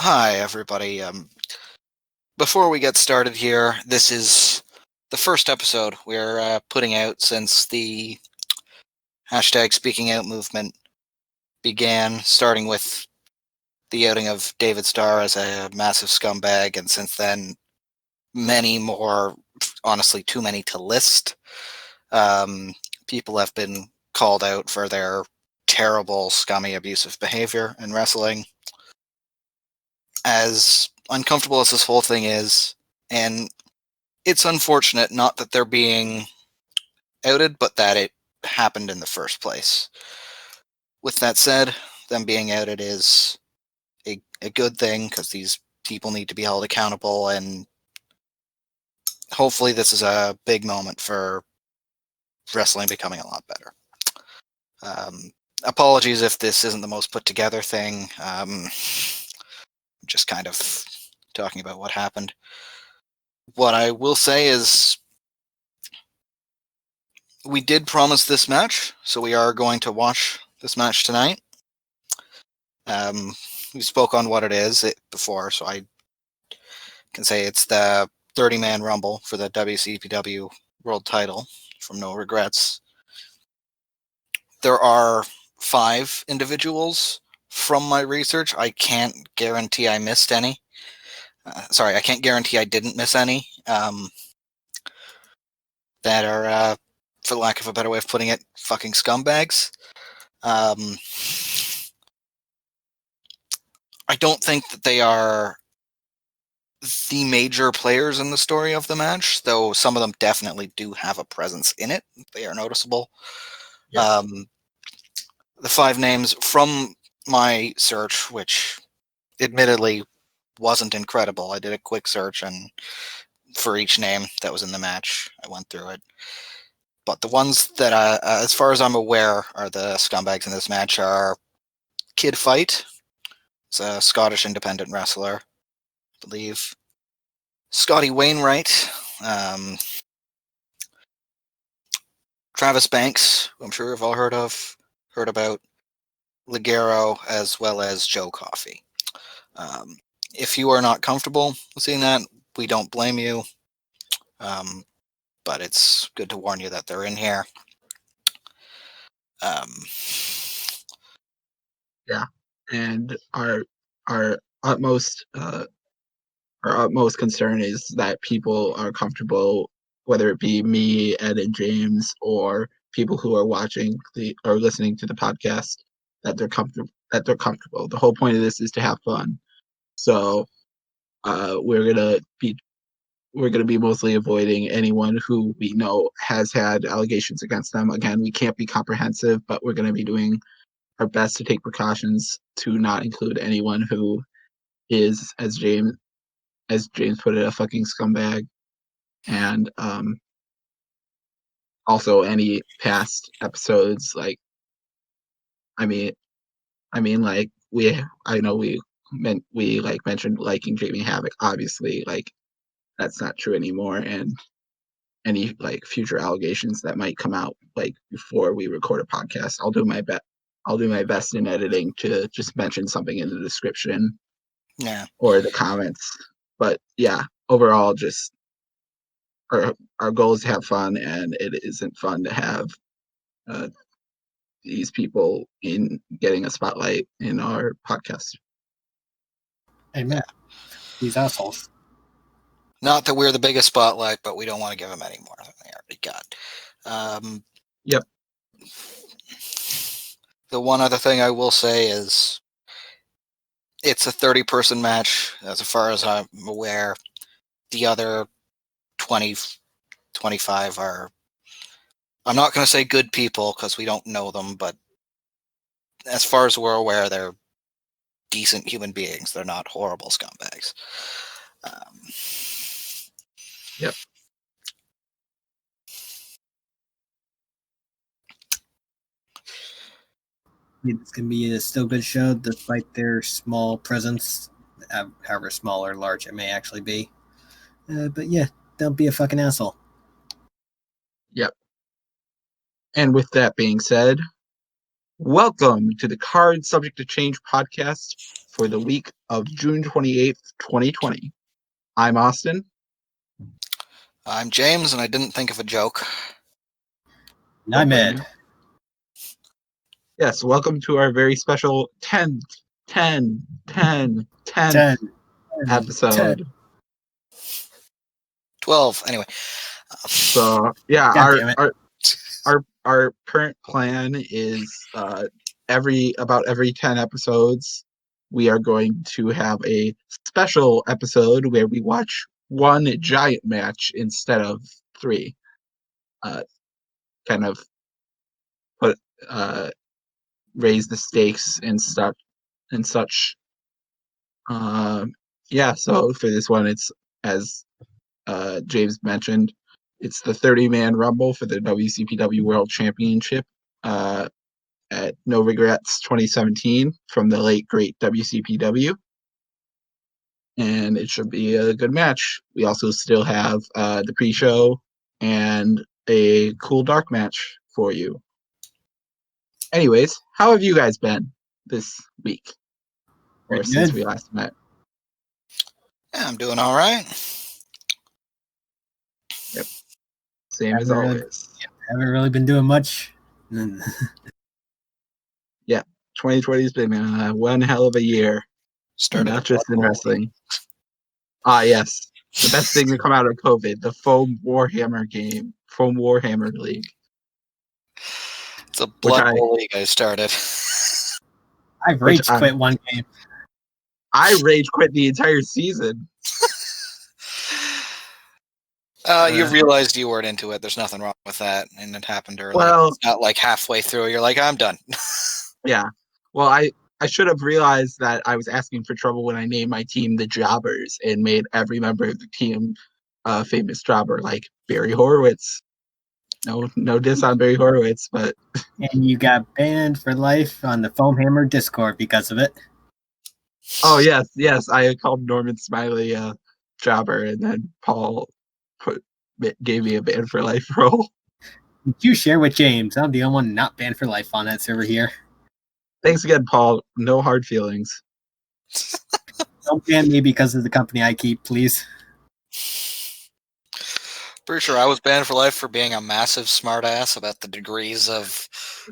Hi, everybody. Before we get started here, this is the first episode we're putting out since the hashtag Speaking Out movement began, starting with the outing of David Starr as a massive scumbag, and since then, many more, honestly, too many to list. People have been called out for their terrible, scummy, abusive behavior in wrestling. As uncomfortable as this whole thing is, and it's unfortunate, not that they're being outed, but that it happened in the first place. With that said, them being outed is a good thing because these people need to be held accountable, and hopefully this is a big moment for wrestling becoming a lot better. Apologies if this isn't the most put together thing. Just kind of talking about what happened. What I will say is we did promise this match, so we are going to watch this match tonight. We spoke on what it is before, so I can say it's the 30-man Rumble for the WCPW World Title from No Regrets. There are 5 individuals from my research. I can't guarantee I missed any. I can't guarantee I didn't miss any. That are, for lack of a better way of putting it, fucking scumbags. I don't think that they are the major players in the story of the match, though some of them definitely do have a presence in it. They are noticeable. Yeah. The 5 names from my search, which admittedly wasn't incredible. I did a quick search, and for each name that was in the match, I went through it. But the ones that, as far as I'm aware, are the scumbags in this match are Kid Fight, who's a Scottish independent wrestler, I believe. Scotty Wainwright, Travis Banks, who I'm sure you've all heard about, Ligero, as well as Joe Coffey. If you are not comfortable with seeing that, we don't blame you. But it's good to warn you that they're in here. Yeah, and our utmost concern is that people are comfortable, whether it be me, Ed, and James, or people who are watching or listening to the podcast, that they're comfortable. The whole point of this is to have fun. So we're gonna be mostly avoiding anyone who we know has had allegations against them. Again, we can't be comprehensive, but we're gonna be doing our best to take precautions to not include anyone who is, as James put it, a fucking scumbag, and also any past episodes. Like, I mean, like I know we mentioned liking Jamie Havoc. Obviously, like that's not true anymore, and any like future allegations that might come out like before we record a podcast, I'll do my best in editing to just mention something in the description or the comments. But yeah, overall, just our goal is to have fun, and it isn't fun to have uh, these people in getting a spotlight in our podcast. Amen. These assholes. Not that we're the biggest spotlight, but we don't want to give them any more than they already got. Yep. The one other thing I will say is it's a 30-person match, as far as I'm aware. The other 20, 25 are, I'm not going to say good people because we don't know them, but as far as we're aware, they're decent human beings. They're not horrible scumbags. Yep. It's going to be a still good show despite their small presence, however small or large it may actually be. But yeah, don't be a fucking asshole. Yep. And with that being said, Welcome to the Card Subject to Change podcast for the week of June 28th, 2020. I'm Austin. I'm James, and I didn't think of a joke. I'm Ed. Yes, welcome to our very special 10th episode. 12, anyway. So, yeah, God damn it. our current plan is every 10 episodes, we are going to have a special episode where we watch one giant match instead of three. Kind of put raise the stakes and stuff and such. Yeah, so for this one, it's as James mentioned, it's the 30-man rumble for the WCPW World Championship at No Regrets 2017 from the late great WCPW. And it should be a good match. We also still have the pre-show and a cool dark match for you. Anyways, how have you guys been this week? Or Pretty since good. we last met? Yeah, I'm doing all right. Same as always. Haven't really been doing much. 2020 has been one hell of a year. Started Not a just in Blood Bowl. wrestling. Yes. The best thing to come out of COVID, the Foam Warhammer League. It's a Blood Bowl league I started. I've rage quit one game. I rage quit the entire season. You realized you weren't into it. There's nothing wrong with that, and it happened early. Well, it's not like halfway through, you're like, I'm done. Yeah. Well, I should have realized that I was asking for trouble when I named my team the Jobbers and made every member of the team a famous jobber, like Barry Horowitz. No diss on Barry Horowitz, but... And you got banned for life on the Foam Hammer Discord because of it. Oh, yes. I called Norman Smiley a jobber, and then Paul gave me a ban for life role. You share with James. I'm the only one not banned for life on that server here. Thanks again, Paul. No hard feelings. Don't ban me because of the company I keep, please. Pretty sure I was banned for life for being a massive smartass about the degrees of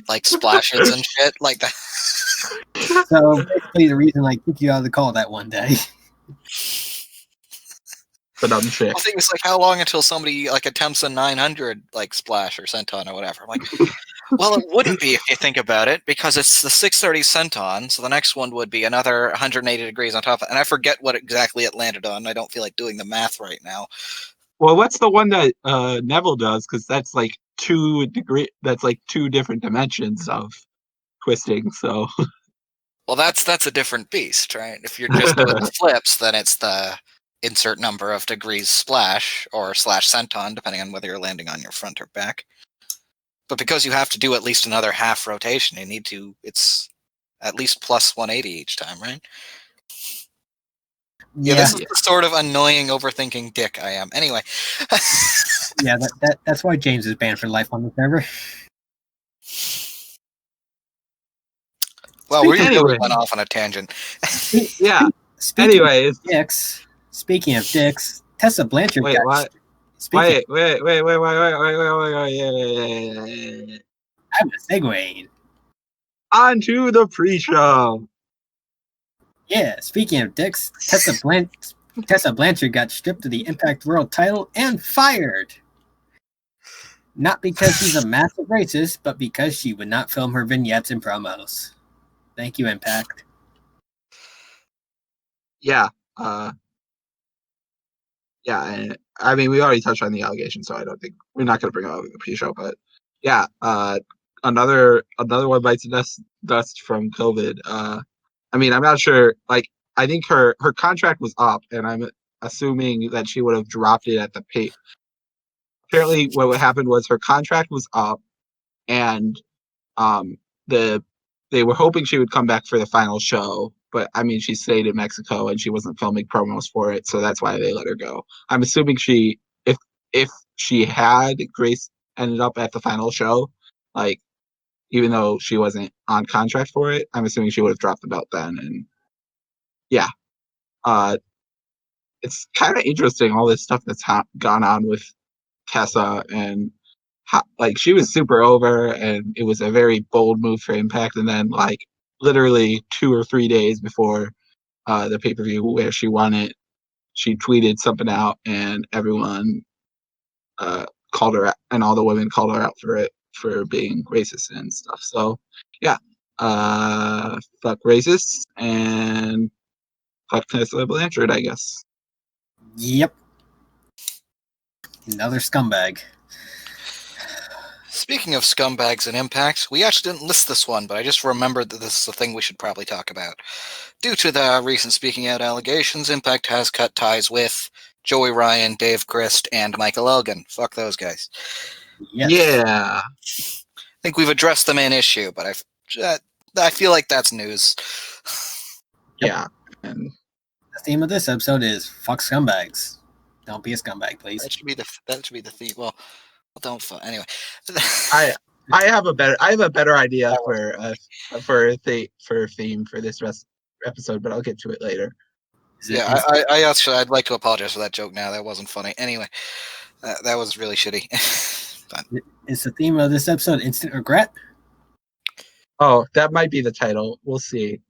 like splashes and shit like that. So basically the reason I kicked you out of the call that one day. But I'm shit. I think it's like how long until somebody like attempts a 900 like splash or senton or whatever. I'm like, well, it wouldn't be if you think about it because it's the 630 senton, so the next one would be another 180 degrees on top of it. And I forget what exactly it landed on. I don't feel like doing the math right now. Well, what's the one that Neville does? Because that's like 2 degree. That's like 2 different dimensions of twisting. So, well, that's a different beast, right? If you're just doing the flips, then it's the insert number of degrees splash or slash senton, depending on whether you're landing on your front or back. But because you have to do at least another half rotation, it's at least plus 180 each time, right? Yeah, this is the sort of annoying, overthinking dick I am. Anyway. Yeah, that's why James is banned for life on the server. Well, we really went off on a tangent. Yeah. Speaking of dicks, Tessa Blanchard. Wait, what? Wait. I'm segueing. On to the pre-show. Yeah, speaking of dicks, Tessa Blanchard got stripped of the Impact World title and fired. Not because she's a massive racist, but because she would not film her vignettes and promos. Thank you, Impact. Yeah. Yeah, I mean, we already touched on the allegation, so I don't think we're not going to bring it up in the pre-show. But yeah, another one bites the dust from COVID. I mean, I'm not sure. Like, I think her contract was up, and I'm assuming that she would have dropped it at the pay. Apparently, what happened was her contract was up, and they were hoping she would come back for the final show. But I mean, she stayed in Mexico and she wasn't filming promos for it, so that's why they let her go. I'm assuming if she had Grace ended up at the final show, like even though she wasn't on contract for it. I'm assuming she would have dropped the belt then. And yeah, it's kind of interesting all this stuff that's gone on with Tessa and like she was super over, and it was a very bold move for Impact. And then like literally 2 or 3 days before the pay-per-view where she won it, she tweeted something out, and everyone called her out, and all the women called her out for it, for being racist and stuff. So yeah, fuck racists and fuck Tessa Blanchard, I guess. Yep. Another scumbag. Speaking of scumbags and impacts, we actually didn't list this one, but I just remembered that this is a thing we should probably talk about. Due to the recent speaking out allegations, Impact has cut ties with Joey Ryan, Dave Christ, and Michael Elgin. Fuck those guys. Yes. Yeah. I think we've addressed the main issue, but I feel like that's news. Yeah. And The theme of this episode is fuck scumbags. Don't be a scumbag, please. That should be the theme. Well, don't anyway. I have a better idea for a theme for this episode, but I'll get to it later. Yeah, I actually I'd like to apologize for that joke now. That wasn't funny. Anyway, that was really shitty. But, is the theme of this episode instant regret? Oh, that might be the title. We'll see.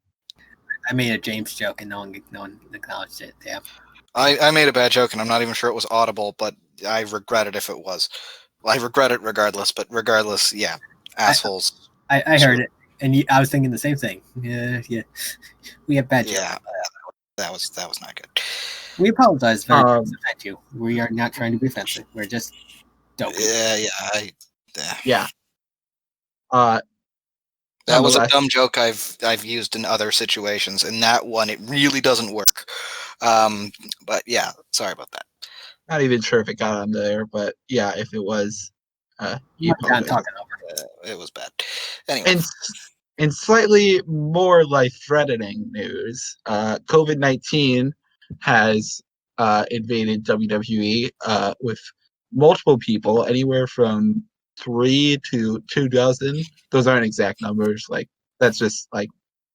I made a James joke and no one acknowledged it. Yeah. I made a bad joke and I'm not even sure it was audible, but I regret it if it was. I regret it regardless, but regardless, yeah, assholes. I heard it, and I was thinking the same thing. Yeah. We have bad jokes. Yeah, that was not good. We apologize for offend you. We are not trying to be offensive. We're just dope. Yeah. That was a dumb joke I've used in other situations, and that one it really doesn't work. But yeah, sorry about that. Not even sure if it got on there, but yeah, if it was, It was bad. Anyway, in slightly more life-threatening news, COVID-19 has invaded WWE with multiple people, anywhere from 3 to 2 dozen. Those aren't exact numbers. Like that's just like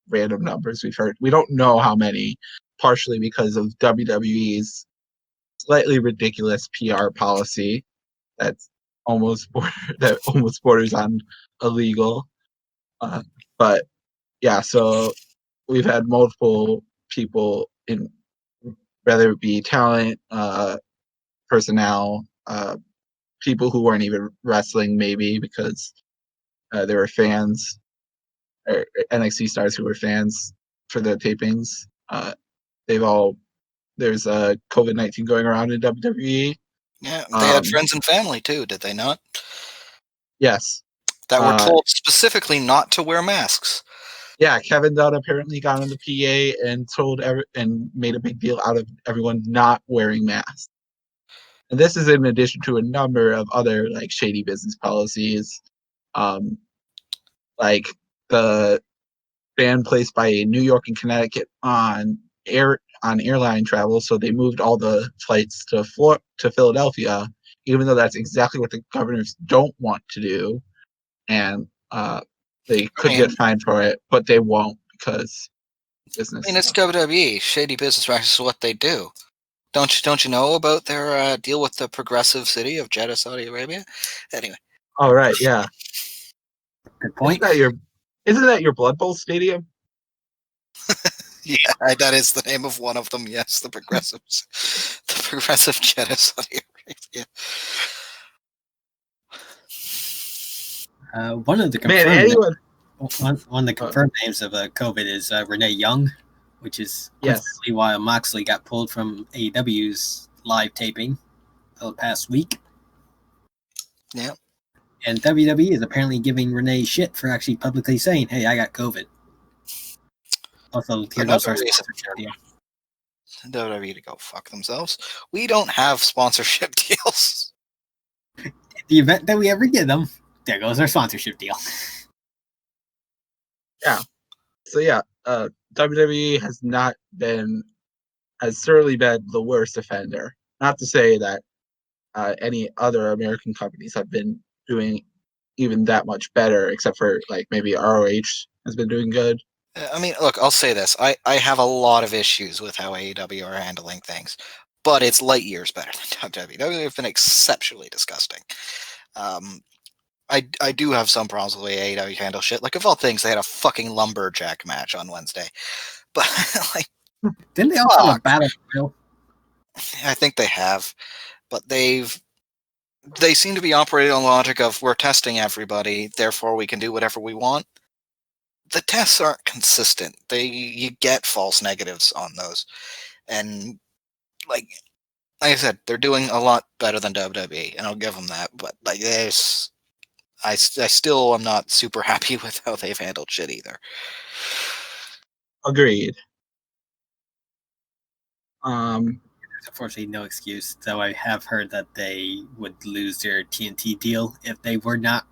random numbers we've heard. We don't know how many, partially because of WWE's slightly ridiculous PR policy that's almost borders on illegal. But yeah, so we've had multiple people in, whether it be talent, personnel, people who weren't even wrestling, maybe because they were fans, or NXT stars who were fans for the tapings. There's COVID-19 going around in WWE. Yeah, they had friends and family too, did they not? Yes. That were told specifically not to wear masks. Yeah, Kevin Dunn apparently got on the PA and and made a big deal out of everyone not wearing masks. And this is in addition to a number of other like shady business policies, like the ban placed by New York and Connecticut on airline travel, so they moved all the flights to Philadelphia, even though that's exactly what the governors don't want to do, and they could get fined for it, but they won't because business. I mean, it's WWE. Shady business practice is what they do. Don't you know about their deal with the progressive city of Jeddah, Saudi Arabia? Anyway. All right, yeah. Good point. Isn't that your Blood Bowl stadium? Yeah, that is the name of one of them. Yes, the progressive Jeddah, Saudi Arabia. One of the confirmed names of COVID is Renee Young, which is coincidentally why Moxley got pulled from AEW's live taping the past week. Yeah. And WWE is apparently giving Renee shit for actually publicly saying, "Hey, I got COVID." Also, here goes our sponsorship deal. WWE to go fuck themselves. We don't have sponsorship deals. The event that we ever get them, there goes our sponsorship deal. Yeah. So yeah, WWE has certainly been the worst offender. Not to say that any other American companies have been doing even that much better, except for like maybe ROH has been doing good. I mean, look, I'll say this. I have a lot of issues with how AEW are handling things, but it's light years better than WWE. WWE have been exceptionally disgusting. I do have some problems with the way AEW handle shit. Like, of all things, they had a fucking lumberjack match on Wednesday. But, like, Didn't they also have a battle royal? I think they have. But they seem to be operating on the logic of, we're testing everybody, therefore we can do whatever we want. The tests aren't consistent. You get false negatives on those. And, like I said, they're doing a lot better than WWE, and I'll give them that. But, like, I still am not super happy with how they've handled shit either. Agreed. There's unfortunately no excuse, though I have heard that they would lose their TNT deal if they were not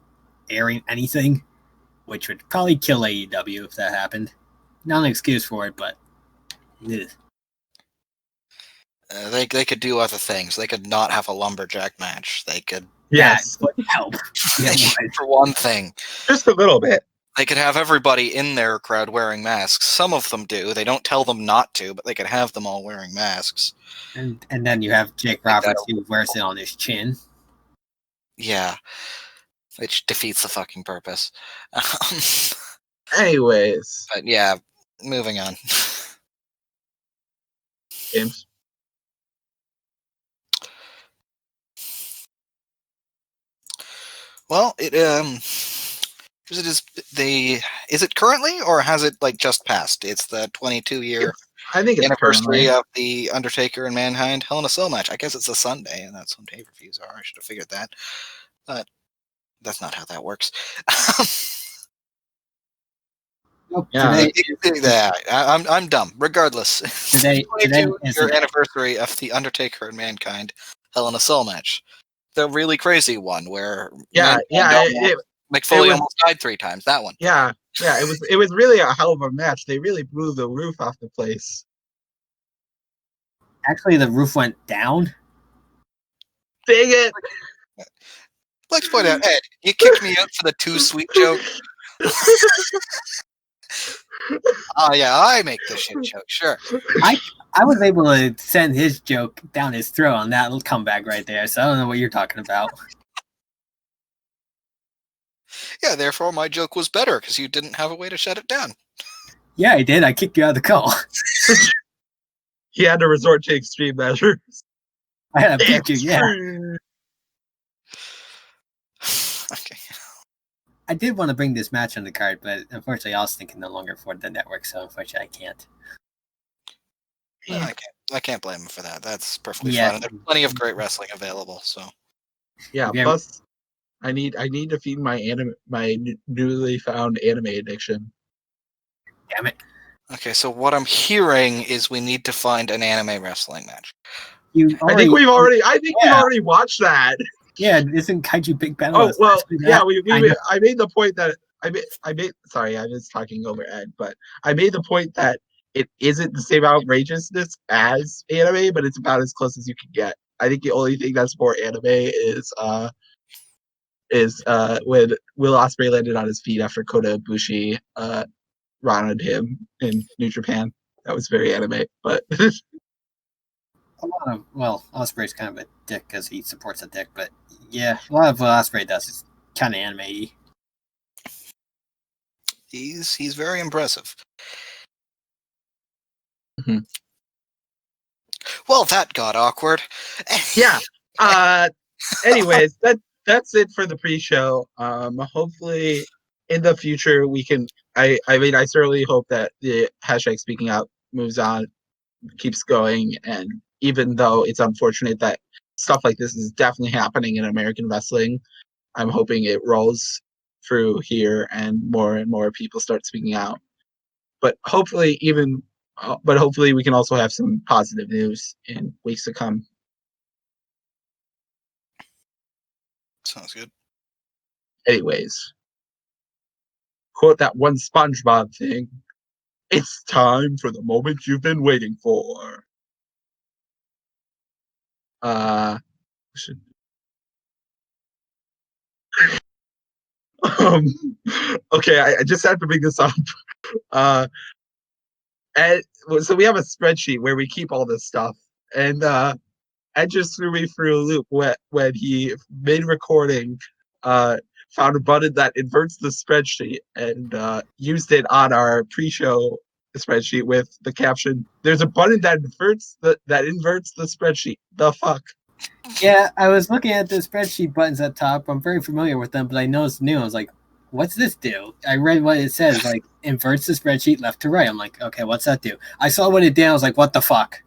airing anything, which would probably kill AEW if that happened. Not an excuse for it, but ugh. They could do other things. They could not have a lumberjack match. They could Yes, that would help. Yeah, for one thing. just a little bit. They could have everybody in their crowd wearing masks. Some of them do. They don't tell them not to, but they could have them all wearing masks. and then you have Jake Roberts who wears it on his chin. Yeah. Which defeats the fucking purpose. Anyways, But yeah, moving on. James. Well, is it currently, or has it like just passed? It's the 22-year I think it's anniversary currently. of the Undertaker and Mankind Hell in a Cell match. I guess it's a Sunday, and that's when pay-per-views are. I should have figured that, but that's not how that works. Nope, Yeah. today, I'm dumb. Regardless, Today- today is your the day. anniversary of the Undertaker and Mankind Hell in a Cell match, the really crazy one where Yeah, Mick Foley was- almost died 3 times. That one. yeah. It was really a hell of a match. They really blew the roof off the place. actually the roof went down. Dang it! Let's point out, Ed, you kicked me out for the too sweet joke. Oh yeah, I make the shit joke. Sure. I was able to send his joke down his throat on that comeback right there, so I don't know what you're talking about. Yeah, therefore my joke was better because you didn't have a way to shut it down. Yeah, I did. I kicked you out of the call. He had to resort to extreme measures. I had to beat you, yeah. Okay. I did want to bring this match on the card, but unfortunately I was thinking no longer for the network, so unfortunately I can't. Well, I can't blame him for that. That's perfectly Yeah. fine. And there's plenty of great wrestling available. So Yeah. Yeah. Plus, I need to feed my newly found anime addiction. Damn it. okay, so what I'm hearing is we need to find an anime wrestling match. I think we've already watched that. Yeah, isn't Kaiju Big Battle? Oh well, yeah. kind of. I made the point that I made. Sorry, I was talking over Ed, but I made the point that it isn't the same outrageousness as anime, but it's about as close as you can get. I think the only thing that's more anime is when Will Ospreay landed on his feet after Kota Ibushi roned him in New Japan. That was very anime, but A lot of, well, Osprey's kind of a dick because he supports a dick, but yeah, a lot of what Osprey does is kind of anime-y. He's very impressive. Mhm. Well, that got awkward. yeah. Anyways, that's it for the pre-show. Hopefully in the future we can. I mean, I certainly hope that the hashtag speaking out moves on, keeps going, and even though it's unfortunate that stuff like this is definitely happening in American wrestling, I'm hoping it rolls through here and more people start speaking out. But hopefully we can also have some positive news in weeks to come. Sounds good. Anyways, quote that one SpongeBob thing. It's time for the moment you've been waiting for. Um, okay, I just have to bring this up. And so we have a spreadsheet where we keep all this stuff, and Ed just threw me through a loop when he made a recording, found a button that inverts the spreadsheet, and used it on our pre-show spreadsheet with the caption, "There's a button that inverts the spreadsheet. The fuck." Yeah, I was looking at the spreadsheet buttons at top. I'm very familiar with them, but I noticed new. I was like, what's this do? I read what it says, like inverts the spreadsheet left to right. I'm like, okay, what's that do? I saw what it did. I was like, what the fuck?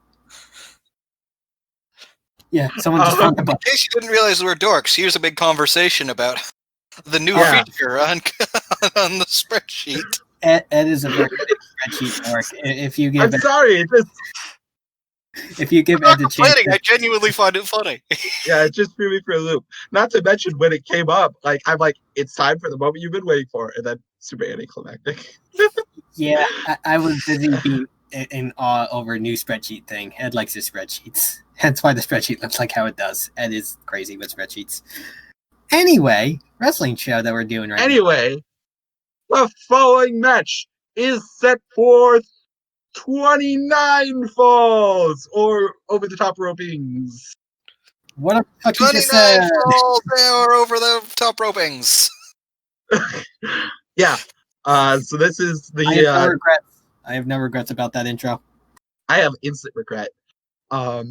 Yeah, someone just found the button. In case you didn't realize we're dorks, here's a big conversation about the new Yeah. feature on the spreadsheet. Ed is a very good spreadsheet dork. If you give I'm sorry, Ed the chance, Complaining, I genuinely find it funny. yeah, it just threw me for a loop. Not to mention when it came up, like I'm like, it's time for the moment you've been waiting for, and then super anticlimactic. yeah, I was busy being in awe over a new spreadsheet thing. Ed likes his spreadsheets. That's why the spreadsheet looks like how it does. Ed is crazy with spreadsheets. Anyway, wrestling show that we're doing right now. Anyway, the following match is set for 29 falls or over the top ropings. What the fuck you just said? 29 falls there over the top ropings. Yeah. So this is the. I have no regrets about that intro. I have instant regret. So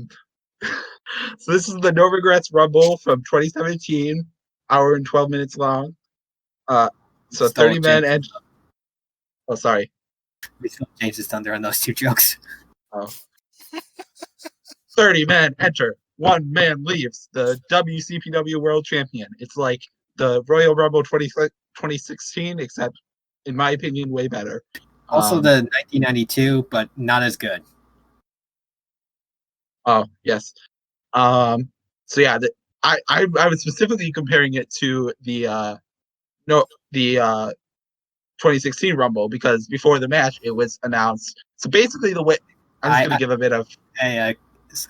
this is the No Regrets Rumble from 2017, hour and 12 minutes long. So 30 men and. Oh, sorry. We still James's thunder on those two jokes. Oh. 30 men enter, 1 man leaves. The WCPW World Champion. It's like the Royal Rumble 2016, except, in my opinion, way better. Also the 1992, but not as good. Oh, yes. So yeah, I was specifically comparing it to the 2016 Rumble because before the match it was announced. So basically, the way I'm just gonna give a bit of. Hey,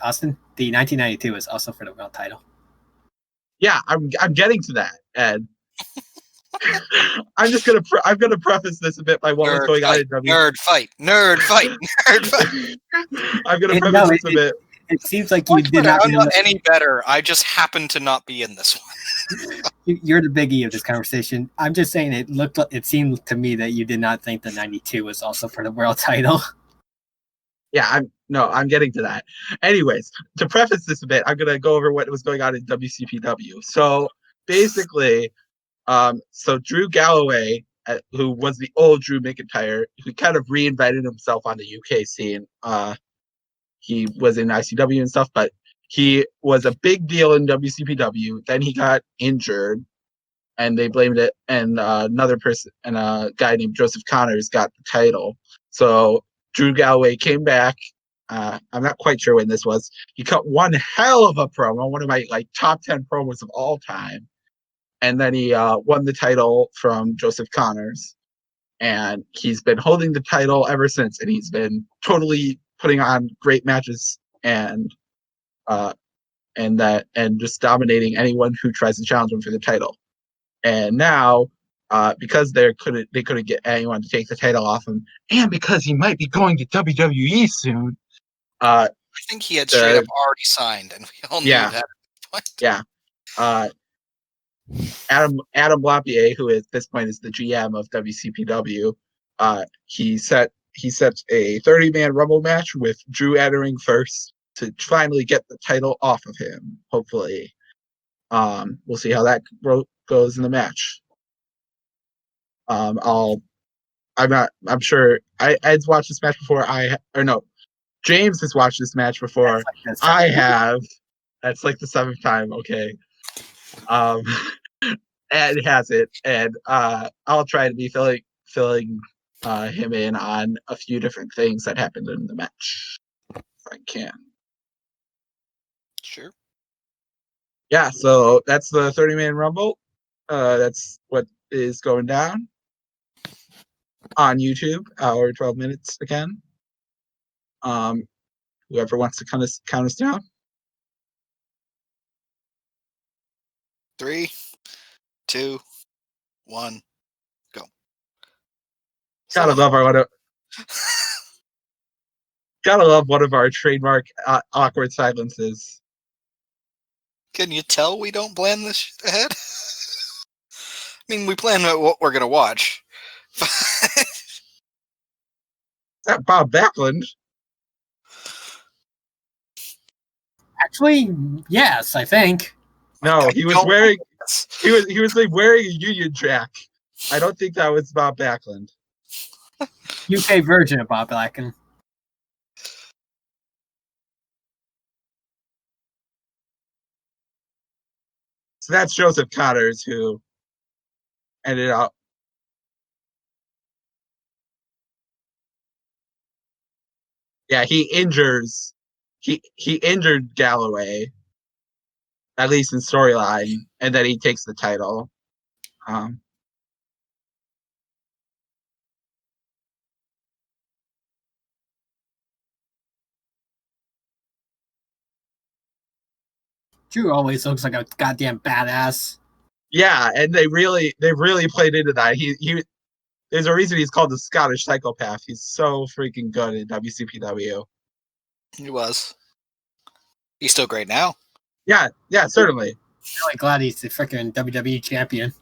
Austin, the 1992 was also for the world title. Yeah, I'm getting to that, and I'm gonna preface this a bit by what was going on in Nerd fight. I'm gonna preface this a bit. It seems like you did not. I'm not any better. I just happen to not be in this one. You're the biggie of this conversation. I'm just saying it seemed to me that you did not think the 92 was also for the world title. Yeah, I'm getting to that. Anyways, to preface this a bit, I'm gonna go over what was going on in WCPW. So basically, so Drew Galloway, who was the old Drew McIntyre, who kind of reinvented himself on the UK scene. He was in ICW and stuff, but he was a big deal in WCPW. Then he got injured, and they blamed it. And another person, and a guy named Joseph Connors, got the title. So Drew Galloway came back. I'm not quite sure when this was. He cut one hell of a promo, one of my top 10 promos of all time. And then he won the title from Joseph Connors. And he's been holding the title ever since. And he's been totally putting on great matches and just dominating anyone who tries to challenge him for the title. And now, because they couldn't get anyone to take the title off him, and because he might be going to WWE soon, I think he had straight up already signed, and we all knew that at this point. Yeah. Adam Lapierre, who at this point is the GM of WCPW, he set a 30-man Rumble match with Drew entering first to finally get the title off of him. Hopefully, we'll see how that goes in the match. I'm sure Ed's watched this match before. James has watched this match before. I have. That's like the 7th time. Okay. Ed has it, and I'll try to be filling him in on a few different things that happened in the match if I can. Sure. Yeah, so that's the 30-man Rumble. That's what is going down on YouTube, hour 12 minutes again. Whoever wants to count us down. 3, 2, 1, go. Gotta love one of our trademark awkward silences. Can you tell we don't plan this shit ahead? I mean, we plan what we're gonna watch. Is that Bob Backlund? Actually, yes, I think. No, he was wearing he was like wearing a Union Jack. I don't think that was Bob Backlund. UK version of Bob Backlund. So that's Joseph Connors, who ended up. Yeah, he injured Galloway, at least in storyline, and then he takes the title. Drew always looks like a goddamn badass. Yeah, and they really played into that. He there's a reason he's called the Scottish psychopath. He's so freaking good in WCPW. He was. He's still great now. Yeah, certainly. I'm really glad he's the freaking WWE champion.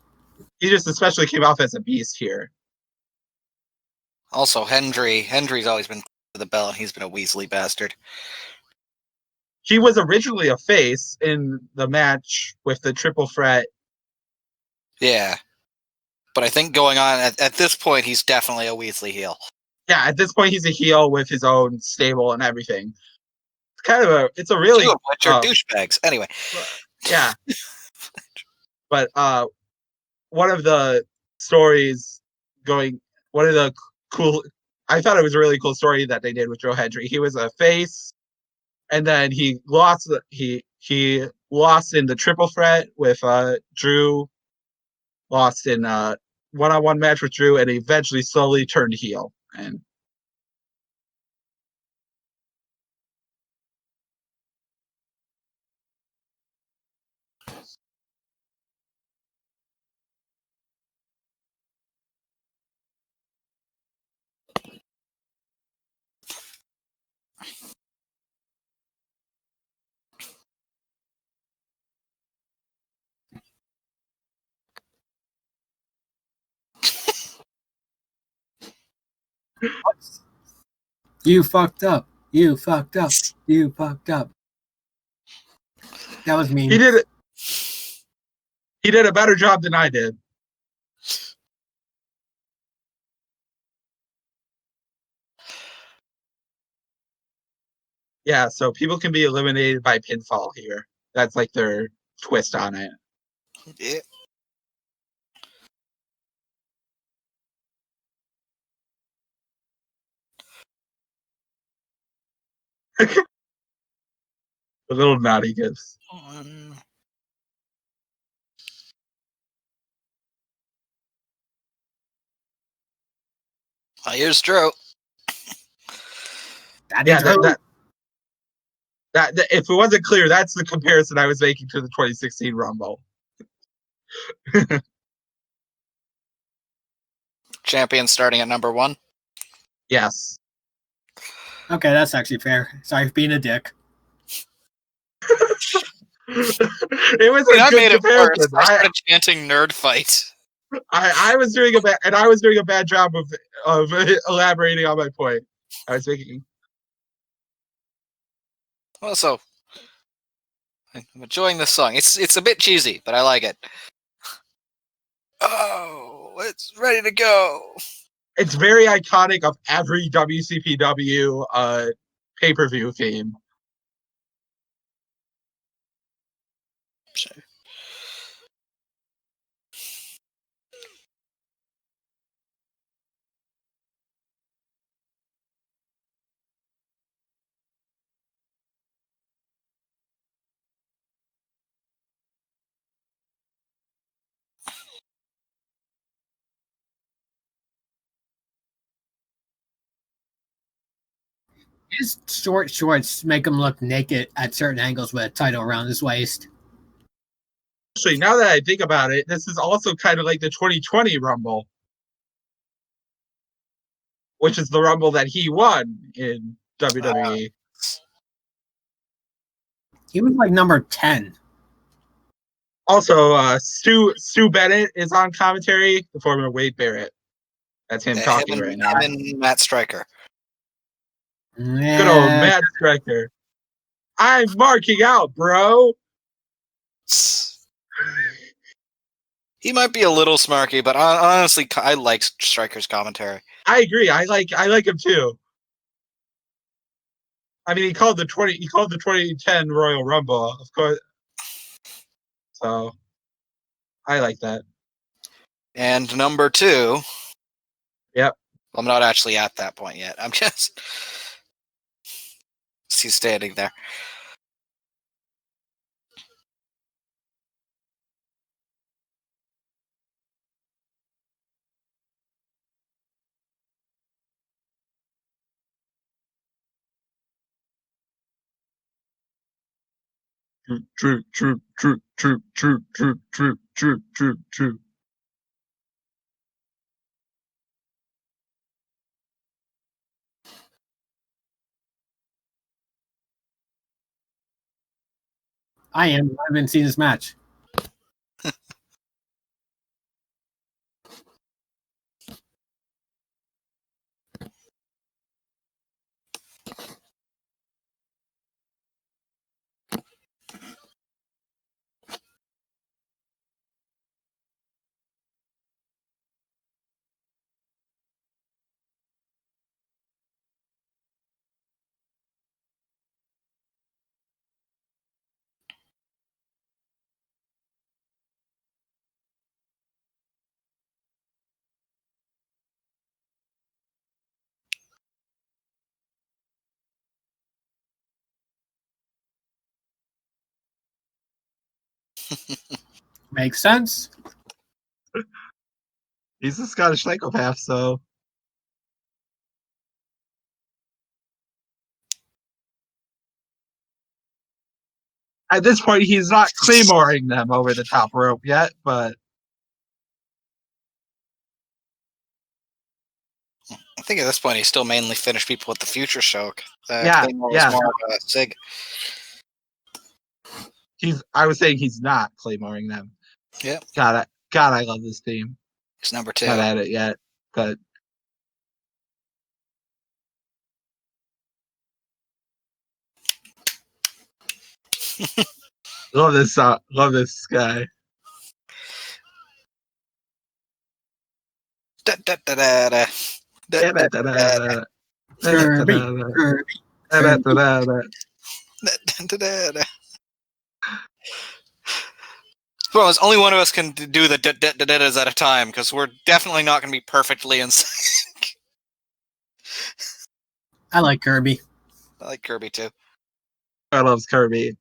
He just especially came off as a beast here. Also, Hendry's always been for the belt, and he's been a Weasley bastard. He was originally a face in the match with the triple threat. Yeah. But I think going on, at this point, he's definitely a Weasley heel. Yeah, at this point, he's a heel with his own stable and everything. It's a really... Two of which are douchebags. Anyway. Yeah. But one of the stories one of the cool... I thought it was a really cool story that they did with Joe Hendry. He was a face, and then he lost he lost in the triple threat with Drew, lost in one-on-one match with Drew, and eventually slowly turned heel. And You fucked up. You fucked up. You fucked up. That was mean. he did a better job than I did. Yeah, so people can be eliminated by pinfall here. That's like their twist on it. Yeah. The little nod he gives. Here's Drew. That if it wasn't clear, that's the comparison I was making to the 2016 Rumble. Champion starting at number 1. Yes. Okay, that's actually fair. Sorry for being a dick. It was a good comparison. I started chanting nerd fight. I was doing a bad job of elaborating on my point. I was making. Also, I'm enjoying this song. It's a bit cheesy, but I like it. Oh, it's ready to go. It's very iconic of every WCPW pay-per-view theme. Sure. His short shorts make him look naked at certain angles with a title around his waist. Actually, now that I think about it, this is also kind of like the 2020 Rumble, which is the Rumble that he won in WWE. He was like number 10. Also, Stu Bennett is on commentary, the former Wade Barrett. That's him talking right now. Him and Matt Stryker. Yeah. Good old Matt Stryker. I'm marking out, bro. He might be a little smarky, but honestly, I like Stryker's commentary. I agree. I like him too. I mean, he called the 2010 Royal Rumble, of course. So I like that. And number 2. Yep. I'm not actually at that point yet. I'm just he's standing there. True. I haven't seen this match. Makes sense. He's a Scottish psychopath, so. At this point, he's not claymoring them over the top rope yet, but I think at this point he's still mainly finished people with the Future Show. Yeah. Was more of a Sig. I was saying he's not claymoring them. Yeah. God, I love this team. It's number 2. Not at it yet, but love this guy. Well, it's only one of us can do the da-da-da-da-das at a time, because we're definitely not going to be perfectly in sync. I like Kirby. I like Kirby too. I loves Kirby.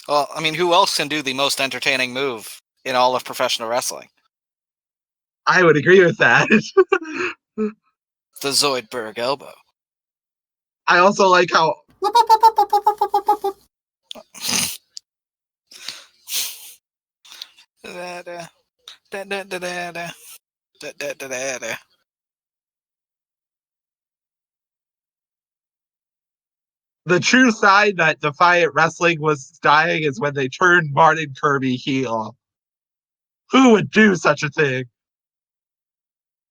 Well, I mean, who else can do the most entertaining move in all of professional wrestling? I would agree with that. The Zoidberg elbow. I also like how the true sign that Defiant Wrestling was dying is when they turned Martin Kirby heel. Who would do such a thing?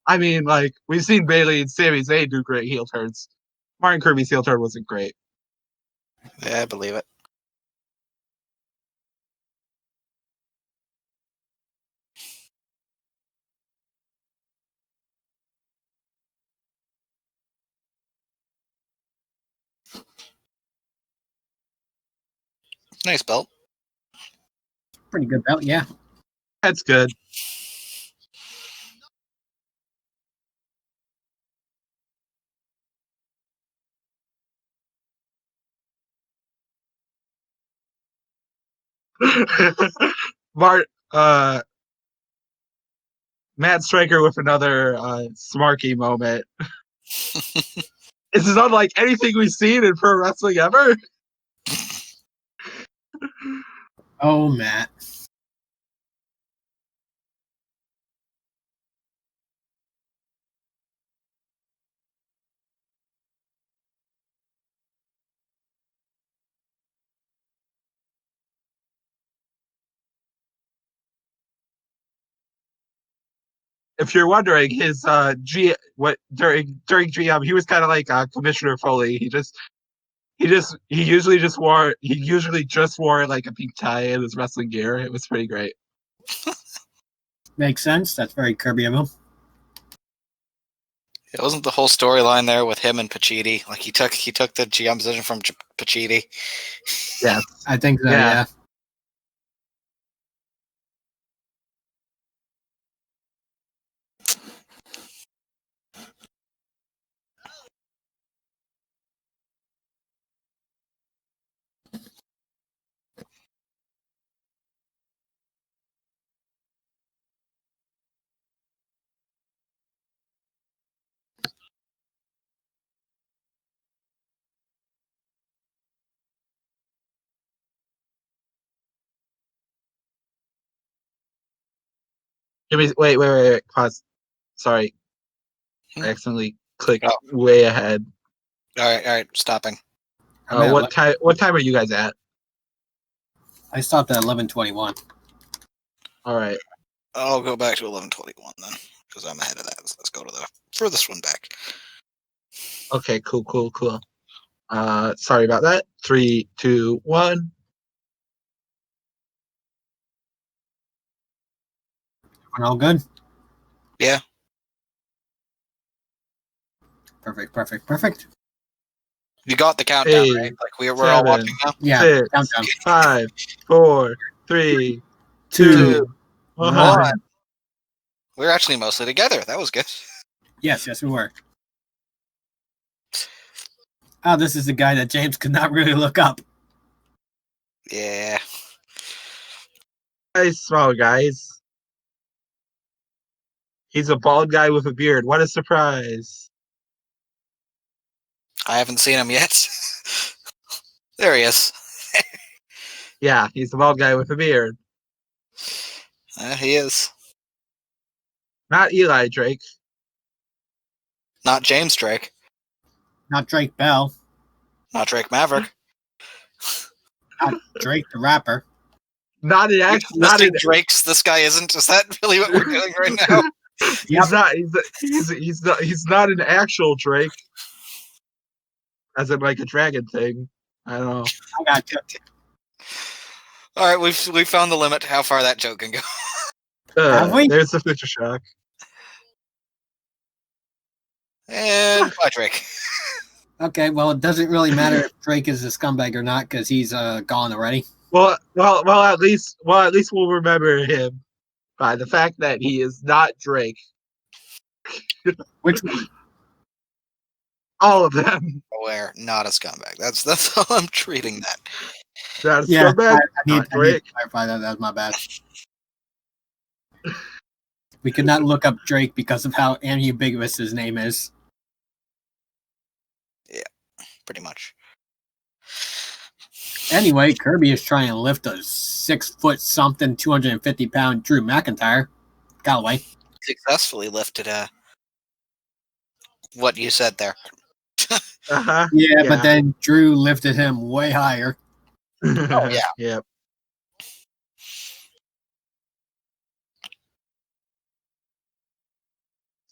I mean, like, we've seen Bayley and Sami Zayn do great heel turns. Martin Kirby's heel turn wasn't great. Yeah, I believe it. Nice belt. Pretty good belt, yeah. That's good. Matt Stryker with another smarky moment. This is unlike anything we've seen in pro wrestling ever. Oh, Matt. If you're wondering, his during GM, he was kind of like Commissioner Foley. He usually just wore like a pink tie in his wrestling gear. It was pretty great. Makes sense. That's very Kirby of him. It wasn't the whole storyline there with him and Pacitti. Like he took the GM position from Pacitti. Yeah, I think so, Yeah. yeah. Wait. Pause. Sorry, I accidentally clicked way ahead. All right, stopping. What time are you guys at? I stopped at 11:21. All right. I'll go back to 11:21 then, because I'm ahead of that. So let's go to the furthest one back. Okay. Cool. Sorry about that. 3, 2, 1. We're all good? Yeah. Perfect. You got the countdown, 8, right? Like we're all 7, watching now. Yeah, 6, countdown. 5, 4, 3, 2, 2, 1. 1. We're actually mostly together. That was good. Yes, we were. Oh, this is the guy that James could not really look up. Yeah. Nice, small guys. He's a bald guy with a beard. What a surprise. I haven't seen him yet. There he is. Yeah, he's a bald guy with a beard. He is. Not Eli Drake. Not James Drake. Not Drake Bell. Not Drake Maverick. Not Drake the rapper. Not an You're actual. listing Drakes. This guy isn't. Is that really what we're doing right now? He's not. He's not an actual Drake. As in like a dragon thing. I don't know. I got you. All right, we've found the limit. How far that joke can go. Have we? There's the future shock. And bye, Drake. Okay, well, it doesn't really matter if Drake is a scumbag or not because he's gone already. Well, at least we'll remember him by the fact that he is not Drake. Which one? All of them. Aware, not a scumbag. That's how I'm treating that. Not a Yeah, scumbag. I need to Drake. clarify that. That was my bad. We could not look up Drake because of how ambiguous his name is. Yeah, pretty much. Anyway, Kirby is trying to lift a 6 foot something, 250-pound Drew McIntyre. Galloway. Successfully lifted what you said there. Uh-huh. Yeah, but then Drew lifted him way higher. Oh, yeah. Yep.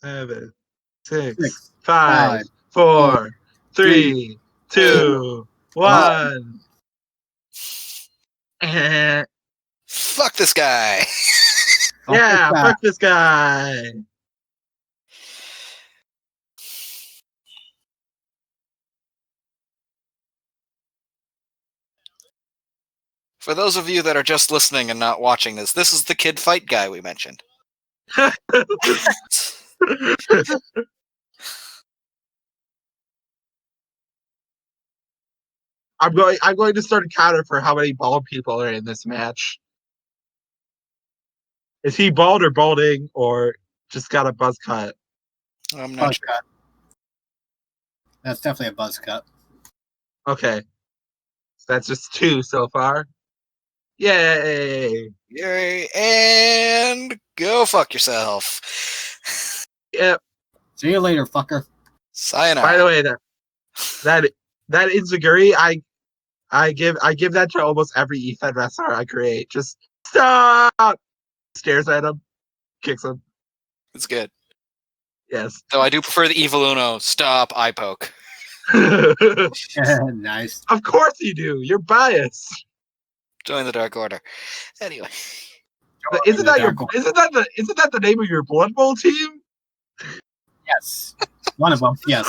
Seven, six, 5, 4, 3, 2, 1. Fuck this guy. Yeah, fuck this guy. For those of you that are just listening and not watching this is the kid fight guy we mentioned. I'm going to start a counter for how many bald people are in this match. Is he bald or balding or just got a buzz cut? I'm not sure. That's definitely a buzz cut. Okay. So that's just 2 so far. Yay! Yay! And go fuck yourself. Yep. See you later, fucker. Sayonara. By the way, that Inzaguri, I give that to almost every EFED wrestler I create. Just stop. Stares at him, kicks him. It's good. Yes. Though I do prefer the Evil Uno. Stop, eye poke. Nice. Of course you do. You're biased. Join the Dark Order. Anyway. Isn't that the name of your Blood Bowl team? Yes. One of them, yes.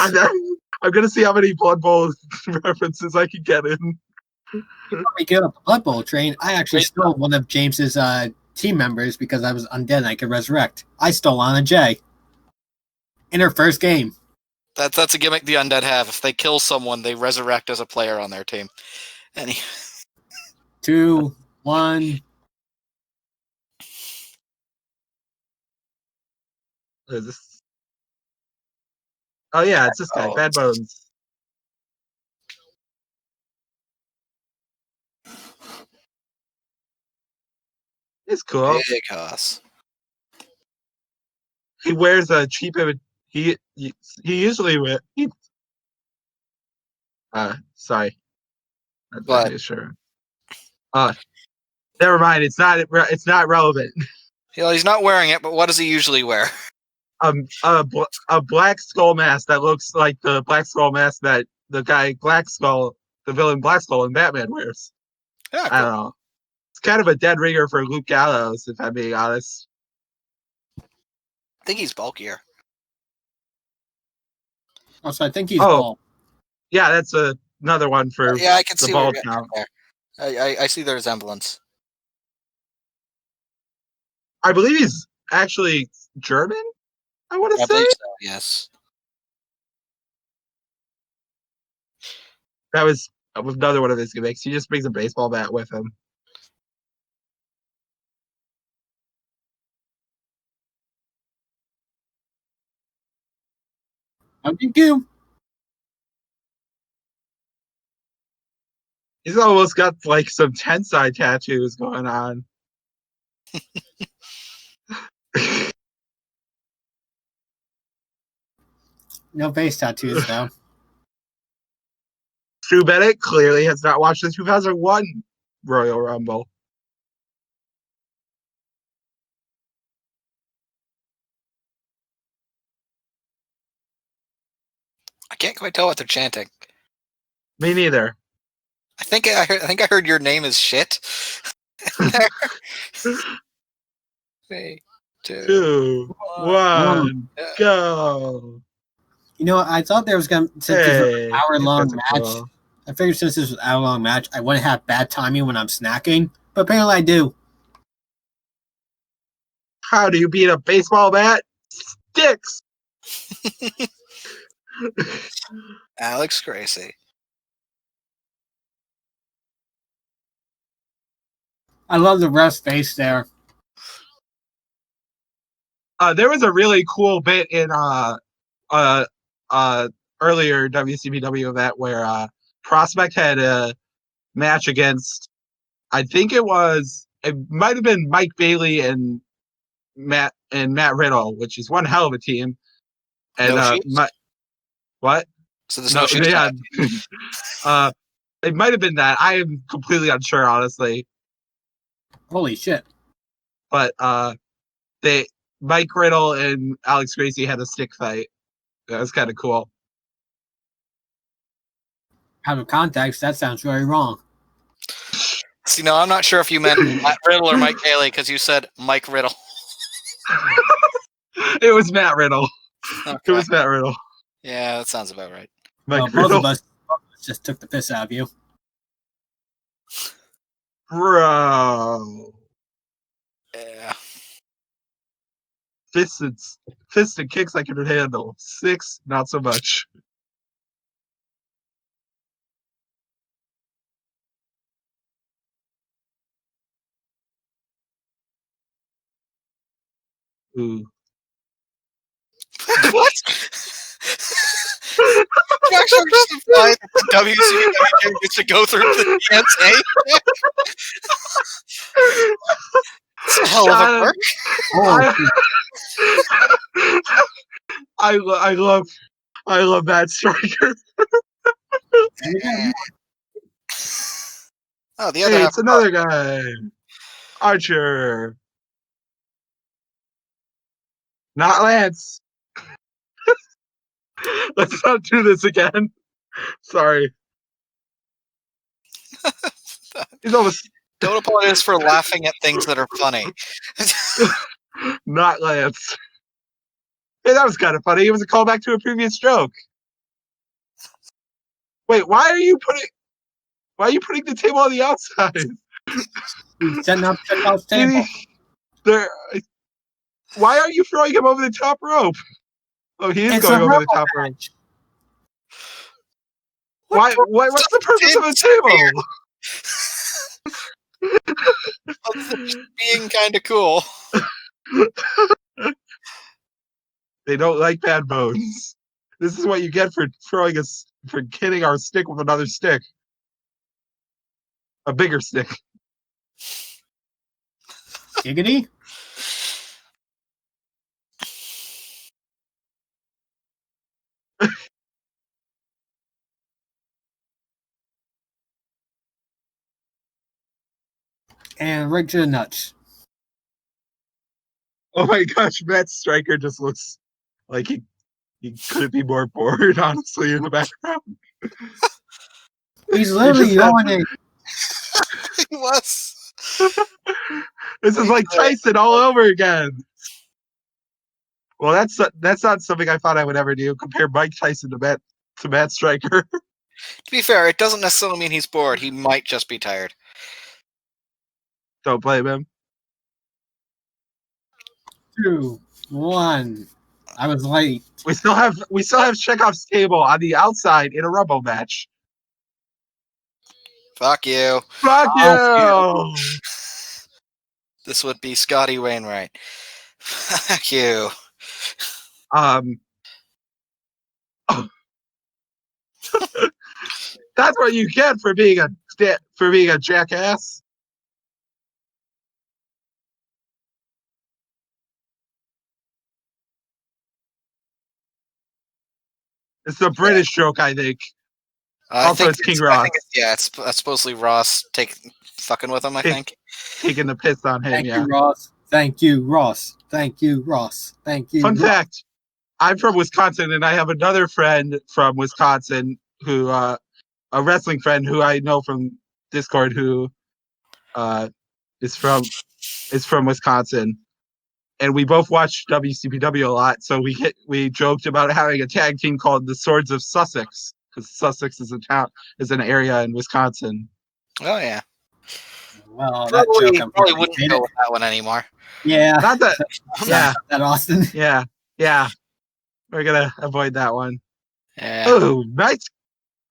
I'm gonna see how many Blood Bowl references I can get in. Before we get up the Blood Bowl train, I actually stole one of James's team members because I was undead and I could resurrect. I stole Anna J. In her first game. That's a gimmick the undead have. If they kill someone, they resurrect as a player on their team. 2, 1. What is this? Oh yeah, it's this guy, Bad Bones. It's cool. Because He wears a cheap. He usually wear. Sorry. But Sure. Never mind. It's not relevant. he's not wearing it, but what does he usually wear? A black skull mask that looks like the black skull mask that the guy Black Skull, the villain Black Skull in Batman wears. Yeah, I don't know. It's kind of a dead ringer for Luke Gallows, if I'm being honest. I think he's bulkier. Also, I think he's bald. Yeah, that's another one for I can the see bald where count. I see the resemblance. I believe he's actually German. I want to say. Believe so, yes. That was another one of his gimmicks. He just brings a baseball bat with him. How do you do? He's almost got like some tensai tattoos going on. No face tattoos, though. Stu Bennett clearly has not watched the 2001 Royal Rumble. I can't quite tell what they're chanting. Me neither. I think I heard your name is shit. 3, 2, 1, go. You know, I thought there was going to be an hour-long match. Cool. I figured since this was an hour-long match, I wouldn't have bad timing when I'm snacking. But apparently I do. How do you beat a baseball bat? Sticks! Alex Gracie. I love the rest face there. There was a really cool bit in earlier WCPW event where Prospect had a match against, I think it might have been Mike Bailey and Matt Riddle, which is one hell of a team. And what? So there's no shoes. Yeah. It might have been that. I am completely unsure, honestly. Holy shit. But Mike Riddle and Alex Gracie had a stick fight. That was kind of cool. Out of context, that sounds very wrong. See, no, I'm not sure if you meant Matt Riddle or Mike Bailey because you said Mike Riddle. It was Matt Riddle. Okay. It was Matt Riddle. Yeah, that sounds about right. Both of us just took the piss out of you. Bro. Yeah. Fists and kicks I can handle. 6, not so much. Ooh. What? Max Striker just implied that the WCW gets to go through the TNA. It's a hell of a perk. I love Matt Striker. Oh, the other Hey, half. it's another guy. Archer. Not Lance. Let's not do this again. Sorry. He's almost Don't apologize for laughing at things that are funny. not Lance. Hey, that was kind of funny. It was a callback to a previous joke. Wait, why are you putting the table on the outside? He's setting up Chekhov's table. Why are you throwing him over the top rope? Oh, he is It's going a over the top rope. What's the purpose of a table? Just being kind of cool. They don't like bad bones. This is what you get for for hitting our stick with another stick. A bigger stick. Giggity? And right to the nuts. Oh my gosh, Matt Striker just looks like he couldn't be more bored, honestly, in the background. He's literally yawning. He was. This is like Tyson all over again. Well, that's not something I thought I would ever do. Compare Mike Tyson to Matt Striker. To be fair, it doesn't necessarily mean he's bored. He might just be tired. Don't blame him. 2, 1. I was late. We still have Chekhov's table on the outside in a Rumble match. Fuck you. Fuck you. This would be Scotty Wainwright. Fuck you. That's what you get for being a jackass. It's a British joke, I think. Also, it's King Ross. It's supposedly Ross fucking with him, I think. Taking the piss on him, Thank you, Ross. Thank you, Ross. Thank you, Ross. Thank you. Fun fact, I'm from Wisconsin, and I have another friend from Wisconsin who, a wrestling friend who I know from Discord who is from Wisconsin. And we both watched WCPW a lot, so we joked about having a tag team called the Swords of Sussex, because Sussex is an area in Wisconsin. Oh yeah. Well, probably wouldn't go with that one anymore. Yeah. Not that. Yeah. Not that Austin. Yeah. We're gonna avoid that one. Yeah. Oh, nice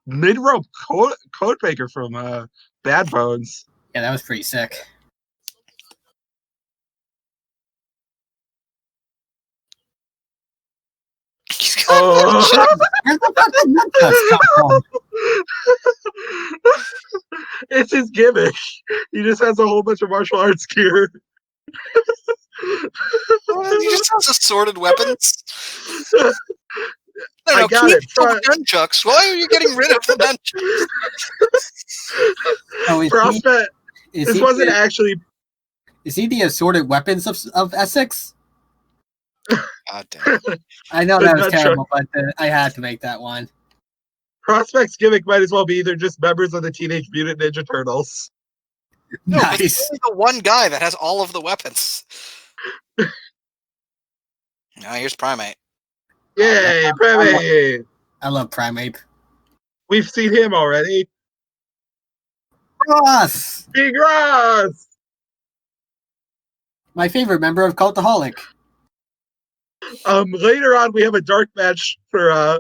mid-rope code breaker from Bad Bones. Yeah, that was pretty sick. Oh. Where the fuck did Nutcuts come from? It's his gimmick. He just has a whole bunch of martial arts gear. He just has assorted weapons. I got keep it. the nunchucks. Why are you getting rid of the nunchucks? Prospect. This wasn't actually. Is he the assorted weapons of Essex? God damn. I know that was terrible, but I had to make that one. Prospect's gimmick might as well be either just members of the Teenage Mutant Ninja Turtles. No, nice. But he's the one guy that has all of the weapons. Now here's Primate. Yay, Primate! I love Primate. We've seen him already. Ross! Big Ross! My favorite member of Cultaholic. Later on, we have a dark match for.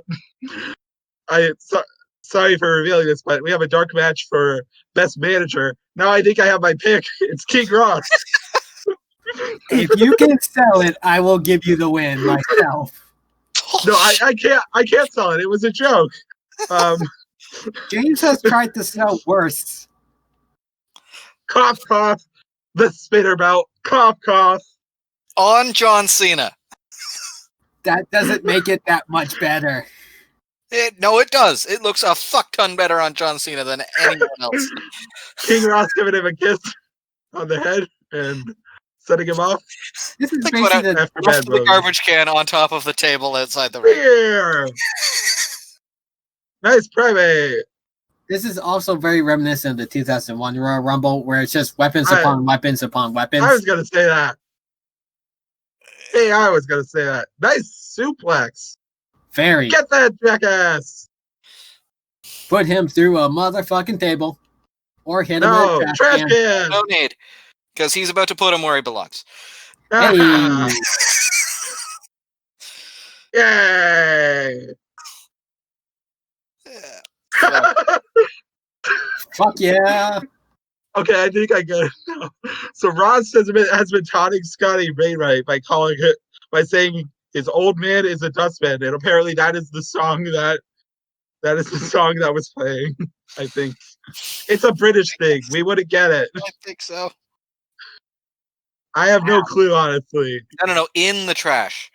Sorry for revealing this, but we have a dark match for Best Manager. Now I think I have my pick. It's King Ross. If you can sell it, I will give you the win myself. No, I can't sell it. It was a joke. James has tried to sell worse. Cough, cough. The spinner belt. Cough, cough. On John Cena. That doesn't make it that much better. No, it does. It looks a fuck ton better on John Cena than anyone else. King Ross giving him a kiss on the head and setting him off. This is Think about basically it. After Rest bad of the moves. garbage can on top of the table outside the ring. Here. Nice primate. This is also very reminiscent of the 2001 Royal Rumble, where it's just weapons upon weapons upon weapons. I was gonna say that. Hey, I was gonna say that. Nice suplex. Very. Get that jackass. Put him through a motherfucking table, or hit him No, with a trash can. can. No need. Because he's about to put him where he belongs. Hey, Yay. Yeah. fuck yeah! Okay, I think I get it now. So Ross has been taunting Scotty Wainwright by saying his old man is a dustman, and apparently that is the song that was playing. I think it's a British thing. We wouldn't get it. I think so. I have no clue, honestly. No. In the trash.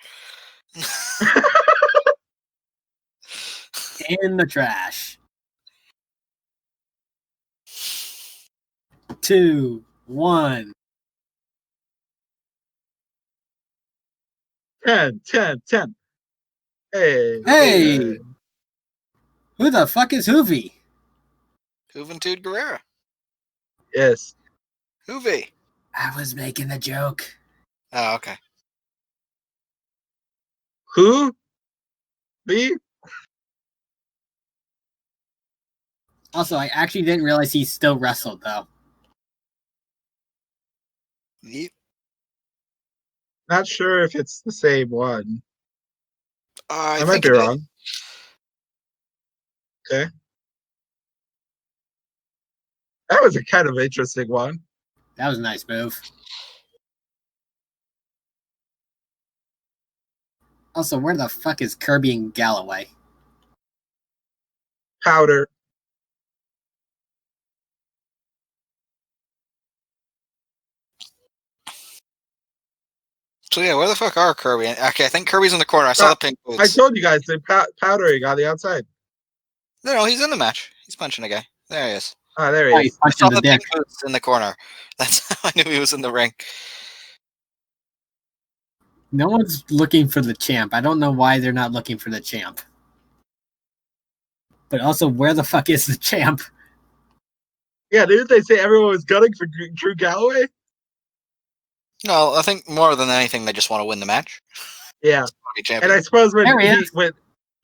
In the trash. 2, 1. 10. Hey! Who the fuck is Hoovy? Juventud Guerrera. Yes. Hoovy. I was making a joke. Oh, okay. Who? Me? Also, I actually didn't realize he still wrestled, though. Yep. Not sure if it's the same one. I might think be it is. wrong. Okay. That was a kind of interesting one. That was a nice move. Also, where the fuck is Kirby and Galloway? Powder. So yeah, where the fuck are Kirby? Okay, I think Kirby's in the corner. I saw the pink boots. I told you guys they're powdering on the outside. No, he's in the match. He's punching a guy. There he is. Ah, there Oh, he he's is. I saw punching the the pink dick. boots in the corner. That's how I knew he was in the ring. No one's looking for the champ. I don't know why they're not looking for the champ. But also, where the fuck is the champ? Yeah, didn't they say everyone was gunning for Drew Galloway? No, I think more than anything, they just want to win the match. Yeah. Want to be And champion. I suppose when There he he is. when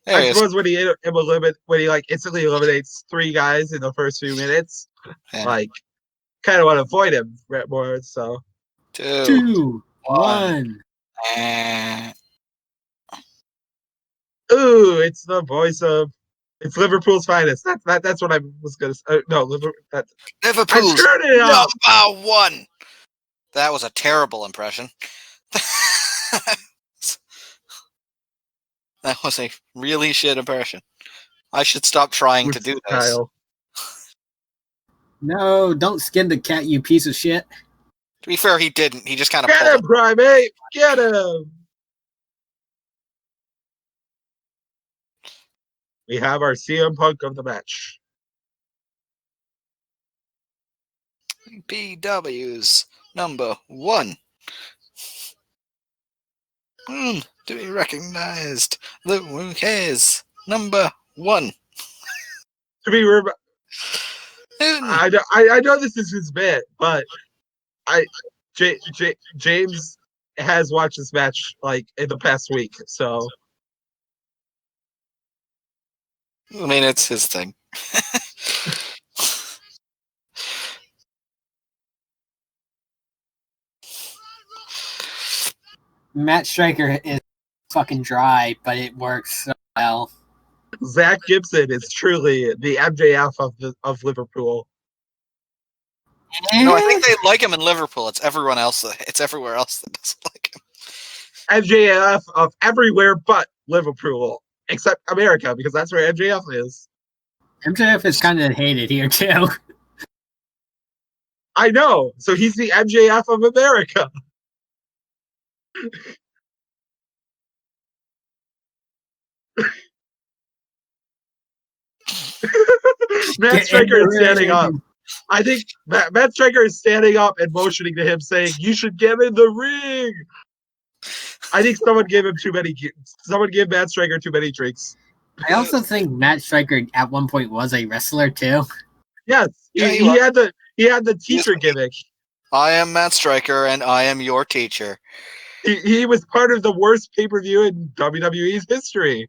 There he I is. suppose when he like instantly eliminates 3 guys in the first few minutes, Yeah. like kind of want to avoid him more. So 2, 1. Eh, ooh, it's the voice of Liverpool's finest. That's what I was gonna say. No, I Liverpool's screwed it up. number 1. That was a terrible impression. That was a really shit impression. I should stop trying to do this. Kyle. No, don't skin the cat, you piece of shit. To be fair, he didn't. He just kind of Get pulled him, Primate! Get him! We have our CM Punk of the match. it. PW's number 1. To be recognized. The UK's number 1. To be I know this is his bit, but James has watched this match like in the past week, so I mean, it's his thing. Matt Striker is fucking dry, but it works so well. Zach Gibson is truly the MJF of Liverpool. No, I think they like him in Liverpool. It's everyone else. It's everywhere else that doesn't like him. MJF of everywhere but Liverpool, except America, because that's where MJF is. MJF is kind of hated here too. I know. So he's the MJF of America. Matt Striker is standing up. I think Matt Striker is standing up and motioning to him, saying, "You should get in the ring." I think someone gave Matt Striker too many drinks. I also think Matt Striker at one point was a wrestler too. Yes, Yeah, he had the teacher gimmick. I am Matt Striker, and I am your teacher. He was part of the worst pay-per-view in WWE's history.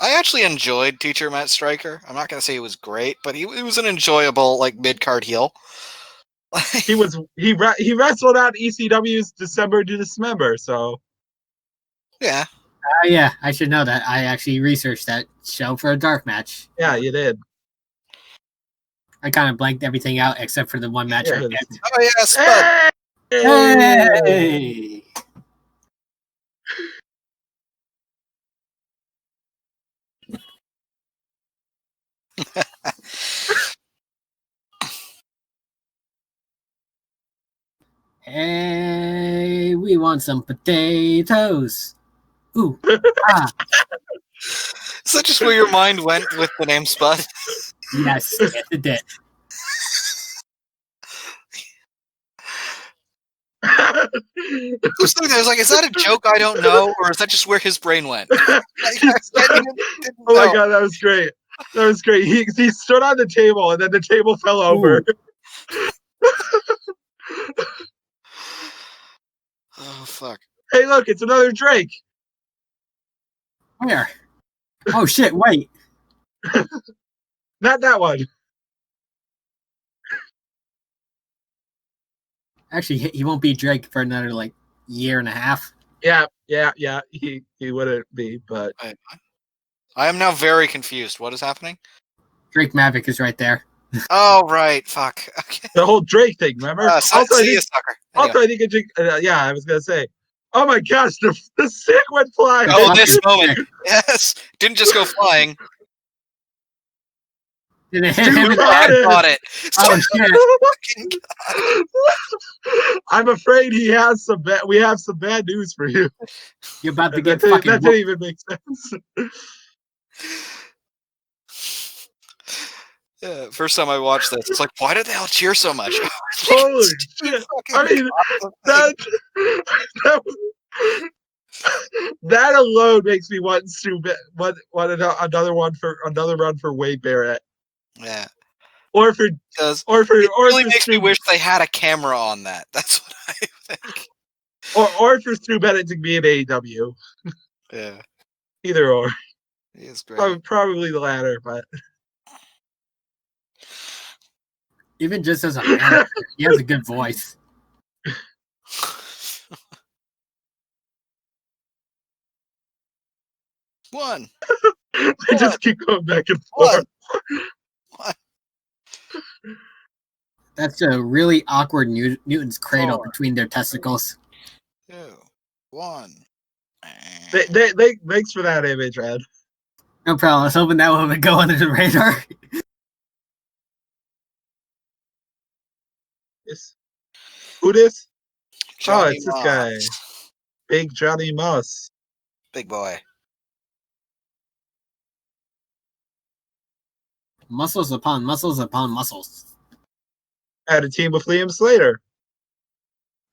I actually enjoyed Teacher Matt Striker. I'm not going to say he was great, but he was an enjoyable mid-card heel. He wrestled out ECW's December to Dismember, so yeah. Yeah, I should know that. I actually researched that show for a dark match. Yeah, you did. I kind of blanked everything out except for the one match I picked. Oh yeah, Spud. Hey! Hey, we want some potatoes. Ooh, ah, Is that just where your mind went with the name Spud? yes, yes, it did. I was thinking, I was like, is that a joke I don't know, or is that just where his brain went? Oh my god, that was great. That was great. He stood on the table and then the table fell over. Oh fuck. Hey, look, it's another Drake. Where? Oh shit, wait. Not that one. Actually, he won't be Drake for another year and a half. Yeah. He wouldn't be, but I am now very confused. What is happening? Drake Maverick is right there. Oh right, fuck. Okay. the whole Drake thing, remember? Sucker. I think it. Yeah, I was gonna say. Oh my gosh, the stick went flying. Oh, this moment. Yes, didn't just go flying. Did it hit him? I got it. Oh shit! I'm afraid we have some bad news for you. You're about to get that fucking. didn't even make sense. Yeah, first time I watched this, it's like, why did they all cheer so much? Holy shit! I mean, that alone makes me want another run for Wade Barrett. Yeah. It really makes me wish they had a camera on that. That's what I think. Or for Stu Bennett to be in AEW. Yeah. Either or. He is great. Probably the latter, but Even just as a man, he has a good voice. One. They just keep going back and forth. One. That's a really awkward Newton's cradle between their testicles. 2, 1. Thanks for that image, Ed. No problem. I was hoping that one would go under the radar. Who this? Johnny it's Moss. this guy. Big Johnny Moss. Big boy. Muscles upon muscles upon muscles. Had a team with Liam Slater.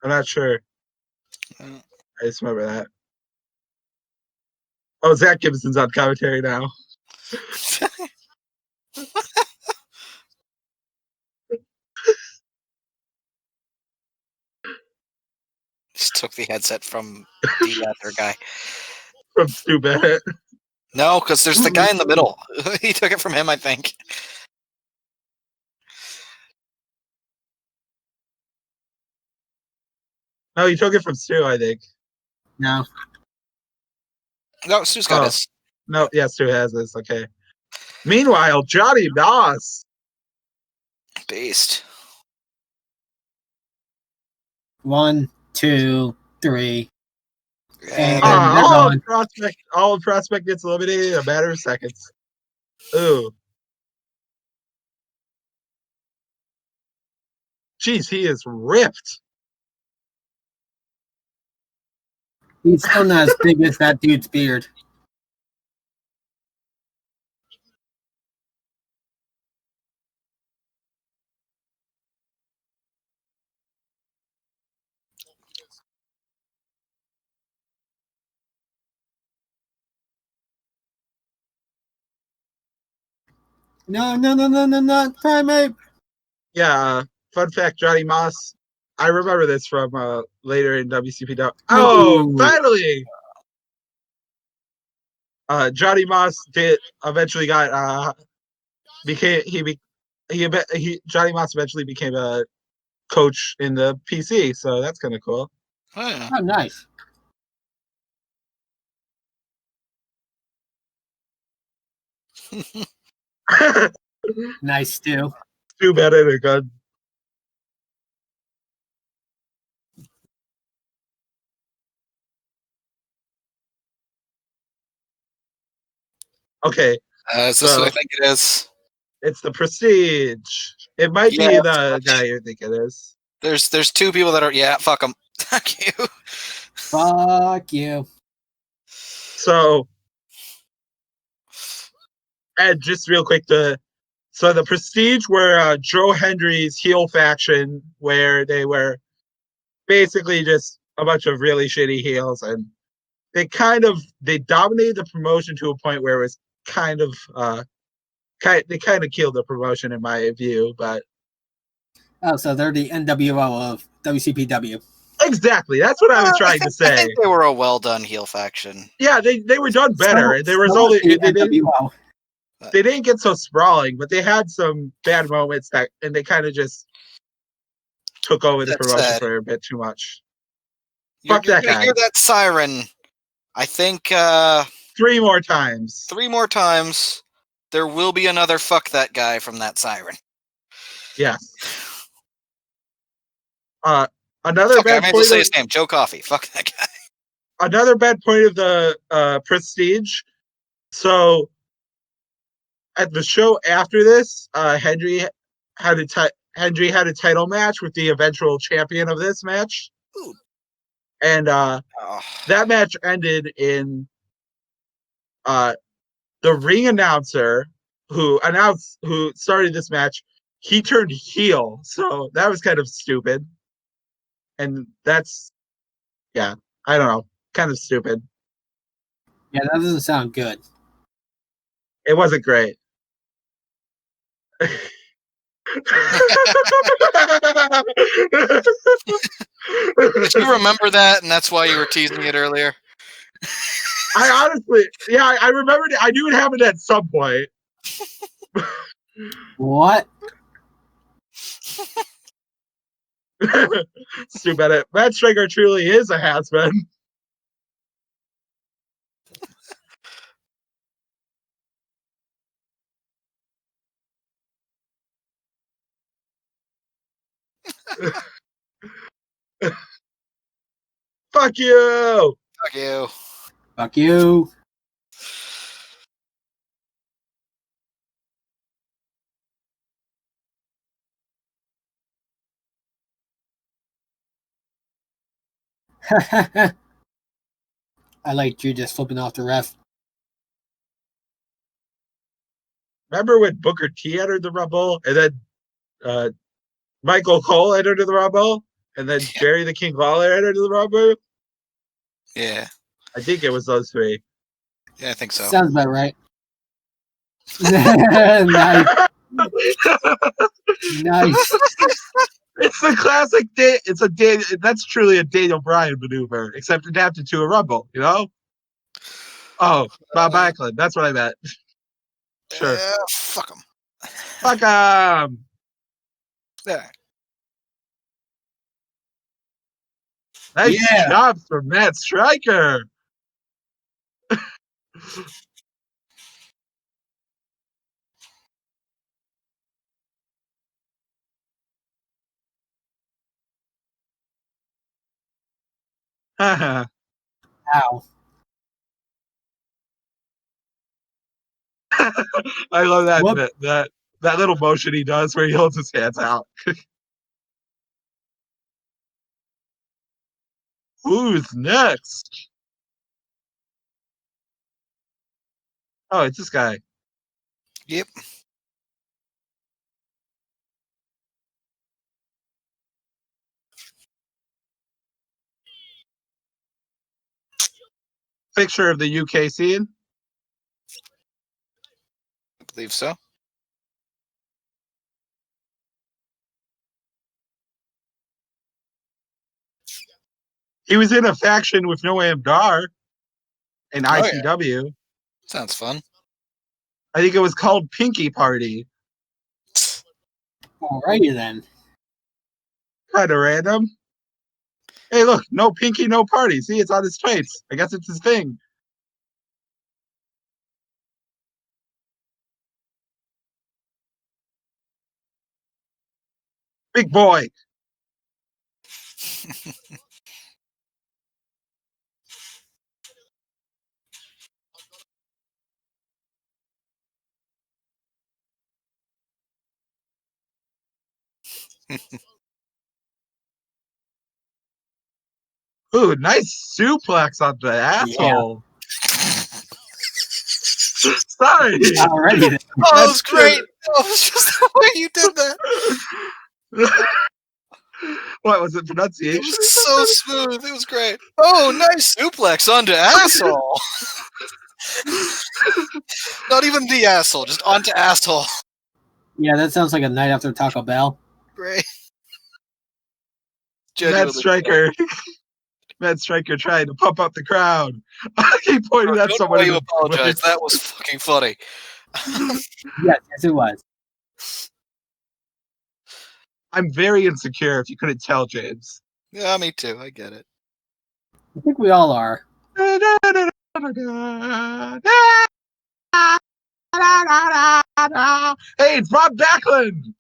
I'm not sure. Mm. I just remember that. Oh, Zach Gibson's on commentary now. Just took the headset from the other guy. From Stu Bennett. No, because there's the guy in the middle. He took it from him, I think. No, he took it from Stu, I think. No. No, Stu's got his. No, yeah, Stu has this. Okay. Meanwhile, Johnny Moss. Beast. 1, 2, 3, And Yeah, they're gone. All prospect gets eliminated in a matter of seconds. Ooh. Jeez, he is ripped. He's still not as big as that dude's beard. No, primate. Yeah, fun fact, Johnny Moss. I remember this from later in WCPW. Oh, Ooh. finally! Johnny Moss did eventually got became he Johnny Moss eventually became a coach in the PC, so that's kind of cool. oh, yeah. Oh, nice. Nice, too. Too bad at a gun. Okay, Is this so what I think it is? it's the Prestige. It might be Yeah. the guy you think it is. There's two people that are fuck them. Fuck you. Fuck you. So, and just real quick, the Prestige were Joe Hendry's heel faction, where they were basically just a bunch of really shitty heels, and they dominated the promotion to a point where it was they kind of killed the promotion in my view, but Oh, so they're the NWO of WCPW. exactly, that's what I was trying to I say. think they were a well done heel faction. Yeah, they were done better. There was So only the NWO. NWO. They didn't get so sprawling, but they had some bad moments and they kind of just took over the That's promotion sad. for a bit too much. You're Fuck that gonna guy. hear that siren. I think 3 more times. 3 more times. There will be another fuck that guy from that siren. Yes. Another Fuck, I bad may as well point say of his name. Joe Coffey. Fuck that guy. another bad point of the Prestige. So at the show after this, Hendry had a title match with the eventual champion of this match. Ooh. And Oh. that match ended in the ring announcer who started this match, he turned heel. So that was kind of stupid. And that's I don't know, kind of stupid. Yeah, that doesn't sound good. It wasn't great. Did you remember that, and that's why you were teasing it earlier? I honestly, I remembered it. I knew it happened at some point. What? Stupid. Matt Striker truly is a has-been. Fuck you! Fuck you. Fuck you. I like you just flipping off the ref. Remember when Booker T entered the Rumble, and then Michael Cole entered the Rumble, and then Jerry the King Lawler entered the Rumble? Yeah. I think it was those 3. Yeah, I think so. Sounds about right. Nice. Nice. It's the classic day. It's a day. That's truly a Daniel Bryan maneuver, except adapted to a Rumble. You know? Oh, Bob Backlund. That's what I meant. Sure. Fuck him. Fuck him. There. Nice Yeah. job from Matt Striker. Haha. Ow. I love that, Whoop. that little motion he does where he holds his hands out. Who's next? Oh, it's this guy. Yep. Picture of the UK scene. I believe so. He was in a faction with Noam Dar in Oh, yeah. ICW. Sounds fun. I think it was called Pinky Party. Alrighty then. Kind of random. Hey, look, no Pinky, no party. See, it's on his tights. I guess it's his thing. Big boy. Ooh, nice suplex on the asshole. Sorry. Alrighty then. Oh, it was great. Oh, it was just the way you did that. What was it? It Pronunciation? was so smooth. It was great. Oh, nice suplex onto asshole. Not even the asshole, just onto asshole. Yeah, that sounds like a night after Taco Bell. Great. Matt Striker. Matt Striker trying to pump up the crowd. He pointed at Don't someone. know why you apologize. That was fucking funny. Yes, it was. I'm very insecure, if you couldn't tell, James. Yeah, me too. I get it. I think we all are. Hey, it's Rob Backlund.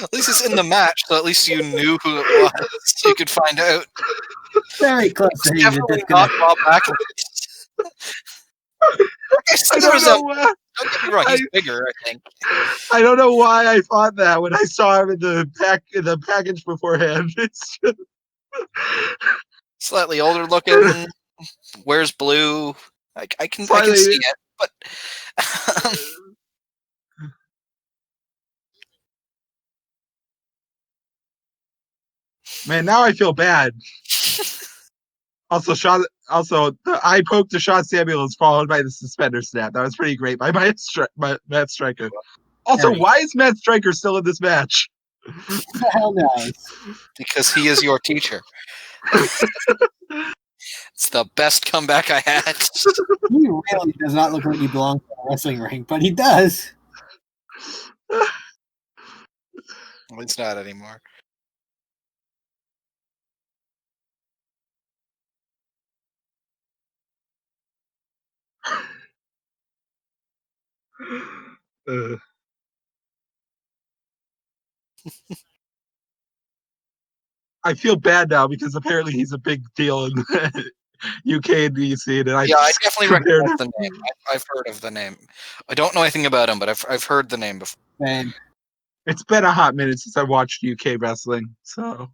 At least it's in the match, so at least you knew who it was. So you could find out. Very close to being a Definitely not disconnect. Bob Backlund. I don't know why. Don't get me wrong, he's bigger, I think. I don't know why I thought that when I saw him in the package beforehand. It's just... Slightly older looking, wears blue. I can see it, but man, now I feel bad. Also, the eye poke to Sean Samuel is followed by the suspender snap. That was pretty great by Matt Striker. Also, why is Matt Striker still in this match? Who the hell knows? because he is your teacher. It's the best comeback I had. He really does not look like he belongs in a wrestling ring, but he does. Well, it's not anymore. I feel bad now because apparently he's a big deal in the UK and DC. And I definitely recognize the name. I've heard of the name. I don't know anything about him, but I've heard the name before. And it's been a hot minute since I watched UK wrestling, so.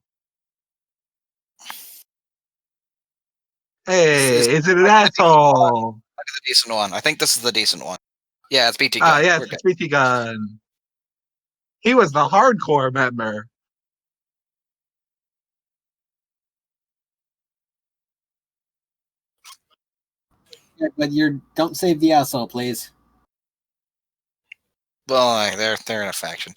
Hey, is it an asshole? That's a decent one. I think this is the decent one. Yeah, it's BT Gunn. Yeah, it's BT Gunn. He was the hardcore member. yeah, but don't save the asshole, please. Well, they're in a faction.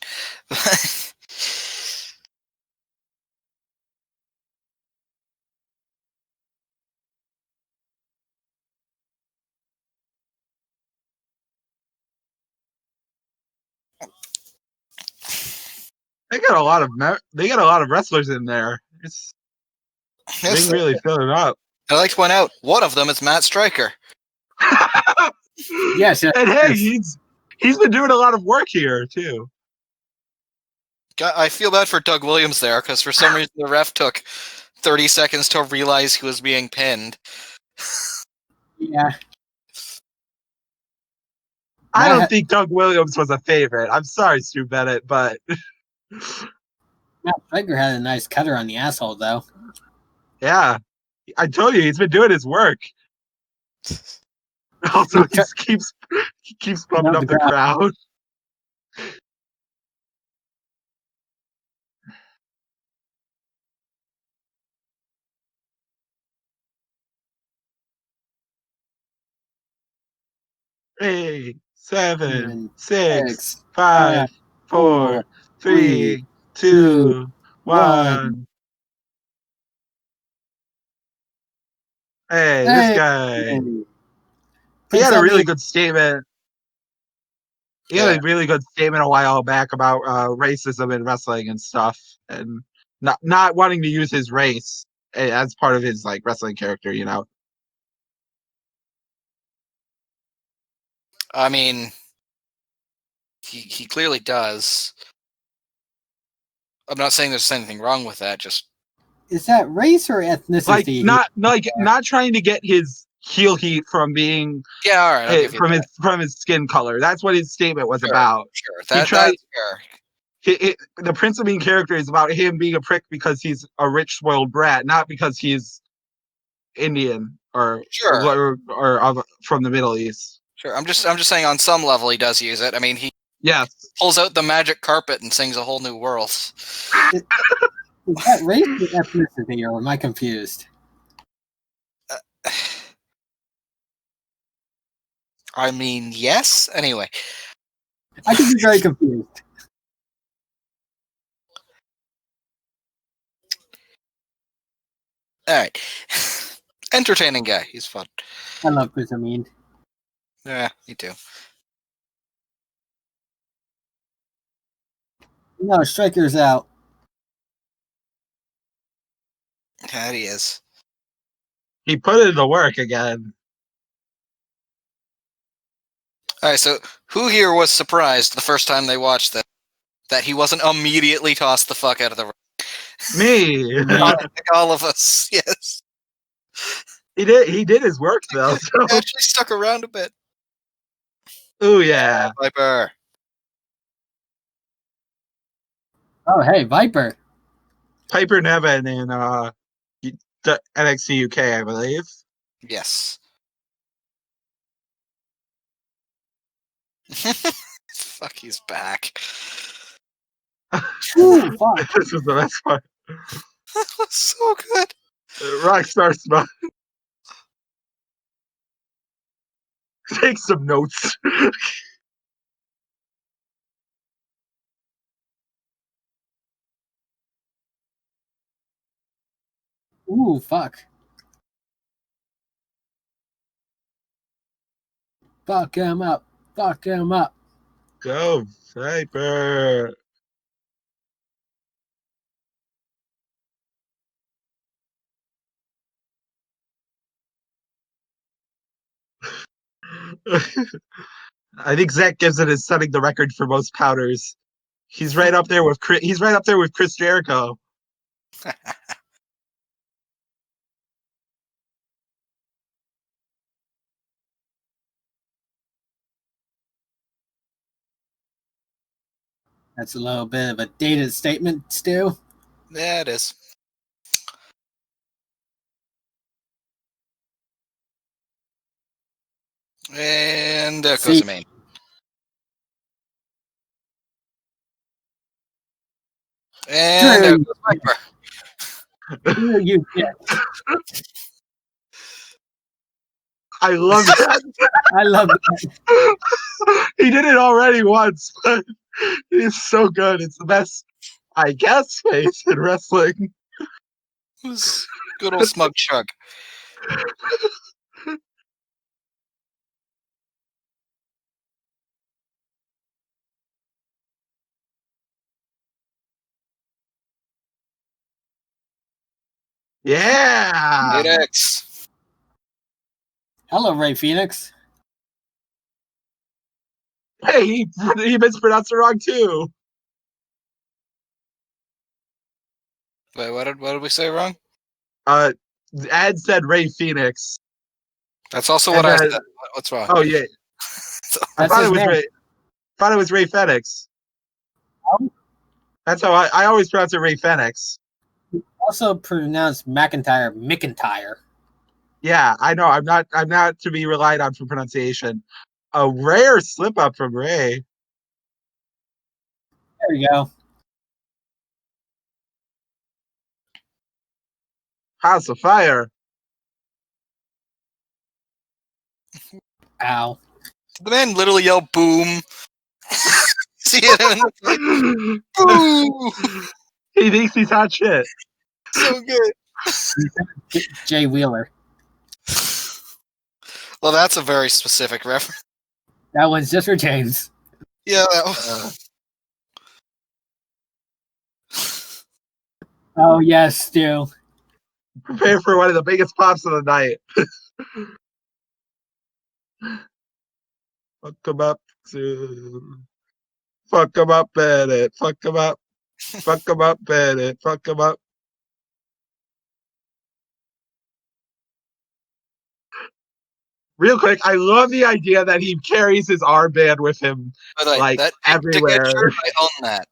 They got a lot of wrestlers in there. They really fill it up. I'd like to point out one of them is Matt Striker. Yes, And hey, he's been doing a lot of work here too. I feel bad for Doug Williams there, because for some reason the ref took 30 seconds to realize he was being pinned. Yeah. I don't think Doug Williams was a favorite. I'm sorry, Stu Bennett, but Matt Striker had a nice cutter on the asshole, though. yeah, I told you he's been doing his work. Also, he keeps pumping up the crowd. Eight, 7, 6, 5, 4, 3, 2, 1. Hey, this guy. He had a really good statement. He had a really good statement a while back about racism in wrestling and stuff, and not wanting to use his race as part of his like wrestling character, you know. I mean, he clearly does. I'm not saying there's anything wrong with that. Just is that race or ethnicity? Not trying to get his heel heat from being all right. I'll give you that. from his skin color. That's what his statement was about. Sure, that's fair. The Prince of Being character is about him being a prick because he's a rich, spoiled brat, not because he's Indian or from the Middle East. Sure, I'm just saying on some level he does use it. I mean, he pulls out the magic carpet and sings a whole new world. Is that race or ethnicity, or am I confused? I mean, yes. Anyway, I could be very confused. All right. Entertaining guy. He's fun. I love Chris Amin. Yeah, me too. No, Striker's out. Yeah, he is. He put in the work again. All right, so who here was surprised the first time they watched that he wasn't immediately tossed the fuck out of the ring? Me. I think all of us, yes. He did his work though. So. He actually stuck around a bit. Oh yeah. Viper. Oh hey, Viper. Piper Nevin in NXT UK, I believe. Yes. Fuck, he's back. Ooh, fuck. This is the best part. That was so good. Rockstar Smile. Take some notes. Ooh, fuck. Fuck him up. Fuck him up. Go, Viper. I think Zach Gibson is setting the record for most powders. He's right up there with Chris Jericho. That's a little bit of a dated statement, Stu. Yeah, it is. And there goes the main. And there goes Viper. You get. I love that. I love that. He did it already once, but he's so good. It's the best, I guess, face in wrestling. It was good old smug chug. Yeah. Phoenix. Hello, Ray Phoenix. Hey, he mispronounced it wrong too. Wait, what did we say wrong? Ed said Ray Phoenix. That's also And what I then- said. What's wrong? Oh yeah, I That's thought his it was name. Ray. Thought it was Ray Phoenix. Oh. That's how I always pronounce it Ray Phoenix. Also pronounced McIntyre. Yeah, I know. I'm not to be relied on for pronunciation. A rare slip up from Ray. There you go. House of Fire. Ow. The man literally yelled "boom." See it? Boom! He thinks he's hot shit. So good. Jay Wheeler. Well, that's a very specific reference. That one's just for James. Yeah. That was... Oh yes, Stu. Prepare for one of the biggest pops of the night. Fuck him up. Fuck him up, Bennett. Fuck him up. Fuck him up, Bennett. Fuck him up. Real quick, I love the idea that he carries his armband with him, By the way, like, that everywhere. shirt, I own that.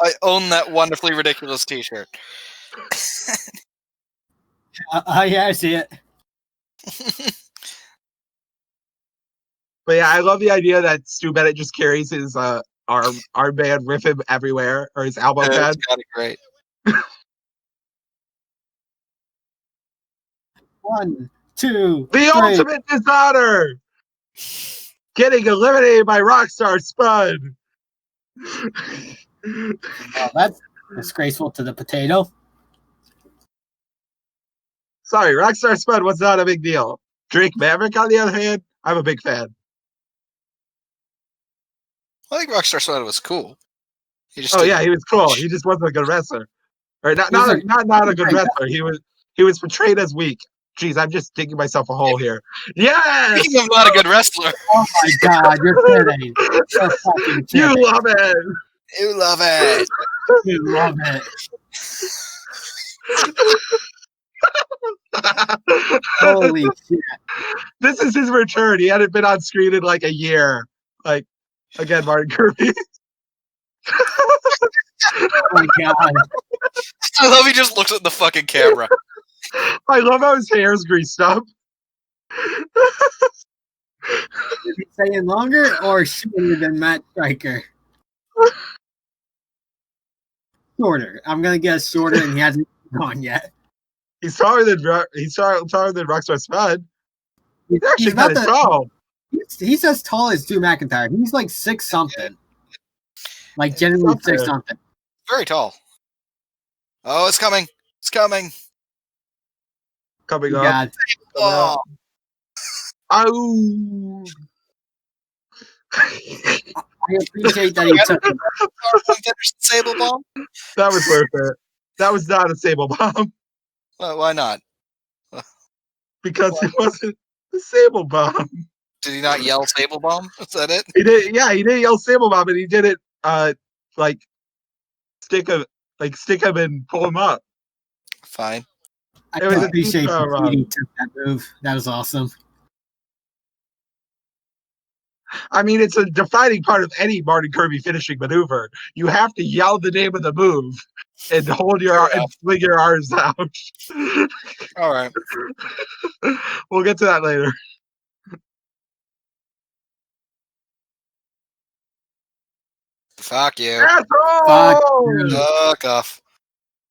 I own that wonderfully ridiculous T-shirt. Yeah, I see it. But yeah, I love the idea that Stu Bennett just carries his armband with him everywhere, or his elbow pad. It's got it great. 1, 2, The 3. ultimate dishonor! Getting eliminated by Rockstar Spud. Well, that's disgraceful to the potato. Sorry, Rockstar Spud was not a big deal. Drake Maverick, on the other hand, I'm a big fan. I think Rockstar Spud was cool. He just Yeah, he was cool. He just wasn't a good wrestler. Or not a good wrestler. He was portrayed as weak. Jeez, I'm just digging myself a hole here. Yes! Speaking of not a good wrestler. Oh my god, you're kidding. You're fucking kidding. You love it. You love it. You love it. Holy shit. This is his return. He hadn't been on screen in like a year. Like, again, Martin Kirby. Oh my god. I love he just looks at the fucking camera. I love how his hair's greased up. Is he staying longer or shorter than Matt Striker? Shorter. I'm gonna guess shorter, and he hasn't gone yet. He's taller than Rockstar Spud. He's actually about kind of tall. He's as tall as Drew McIntyre. He's like 6 something. Like generally 6 something. Very tall. Oh, it's coming. It's coming. Coming up. God. Oh. Oh. I appreciate that he took it. Unfinished Sable Bomb? That was worth it. That was not a Sable Bomb. Why not? Because it wasn't the Sable Bomb. Did he not yell Sable Bomb? Is that it? He did. Yeah, he didn't yell Sable Bomb, and he did it. Like stick him and pull him up. Fine. I It was a appreciate deep throw, that he took that move. That was awesome. I mean, it's a defining part of any Martin Kirby finishing maneuver. You have to yell the name of the move and hold and swing your arms out. All right. We'll get to that later. Fuck you. Asshole! Fuck you. Fuck off.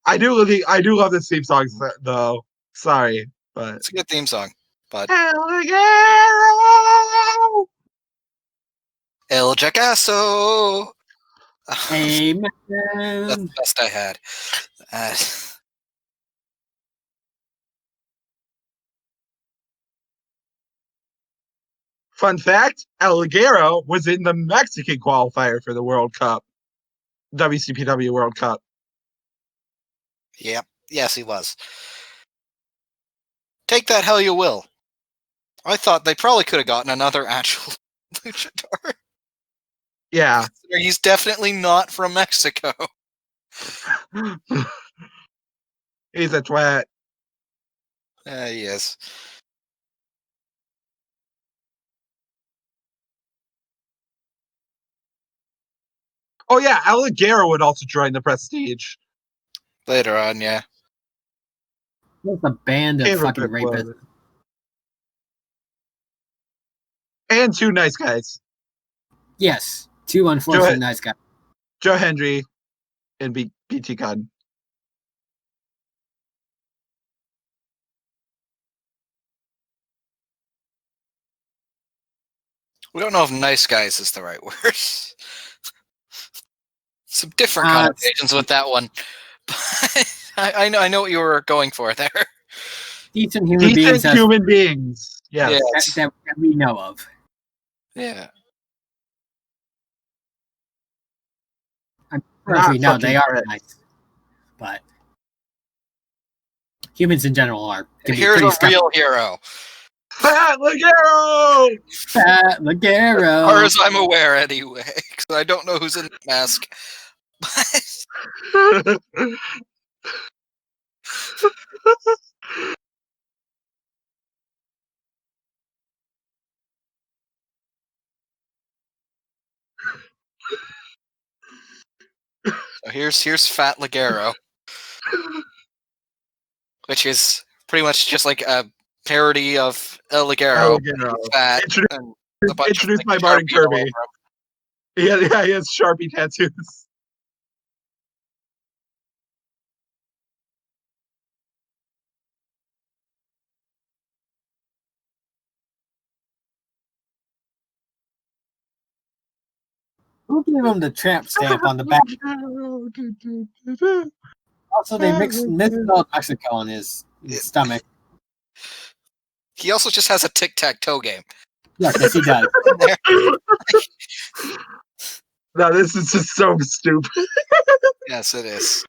I do love this theme song though. Sorry, but It's a good theme song. But El Jackasso. Amen. That's the best I had. Fun fact, El Ligero was in the Mexican qualifier for the World Cup. WCPW World Cup. Yep. Yes, he was. Take that how you will. I thought they probably could have gotten another actual luchador. Yeah. He's definitely not from Mexico. He's a twat. He is. Oh yeah, Alligero would also join the Prestige. Later on, yeah. There's a band of fucking rapists. And two nice guys. Yes, two unfortunate nice guys. Joe Hendry and BT Gunn. We don't know if nice guys is the right word. Some different connotations with that one. I know what you were going for there. Decent human beings. Yes. That we know of. Yeah. No, they are nice. But humans in general are. Here's a real hero. Fat Ligero! Fat Ligero! As far as I'm aware, anyway. Because I don't know who's in the mask. So here's Fat Ligero. Which is pretty much just like a parody of El Ligero. Fat. Introduced by Martin Kirby. Yeah, he has Sharpie tattoos. Who gave him the tramp stamp on the back? Also, they mixed Mexico on his stomach. He also just has a tic-tac-toe game. Yes, he does. No, this is just so stupid. Yes, it is.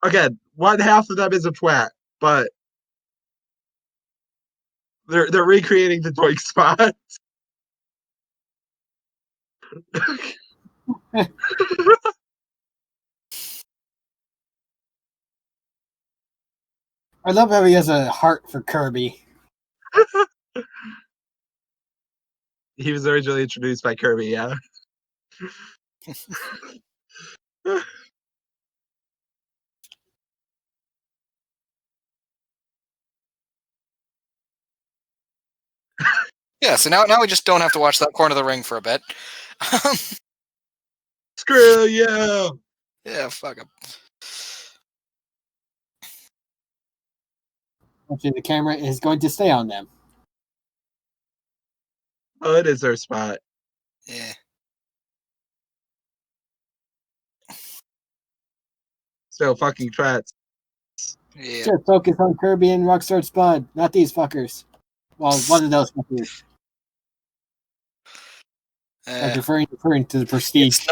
Again, one half of them is a twat, but they're recreating the Doink spot. I love how he has a heart for Kirby. He was originally introduced by Kirby, yeah. Yeah, so now we just don't have to watch that corner of the ring for a bit. Screw you! Yeah, fuck him. Actually, the camera is going to stay on them. Oh, it is their spot. Yeah. So fucking twats. Yeah. Just focus on Kirby and Rockstar Spud, not these fuckers. Well, one of those fuckers. I'm referring to the Prestige.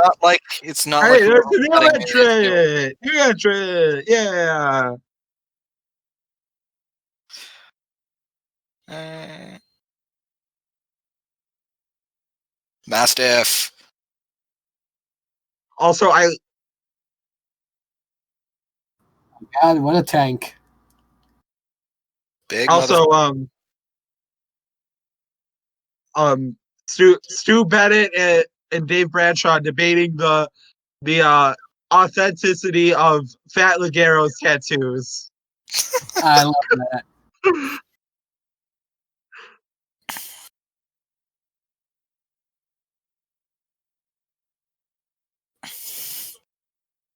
It's not hey, like there's a new entrant! New entrant! Yeah! Mastiff. Also, God, what a tank. Big also, Stu Bennett and Dave Bradshaw debating the authenticity of Fat Ligero's tattoos. I love that.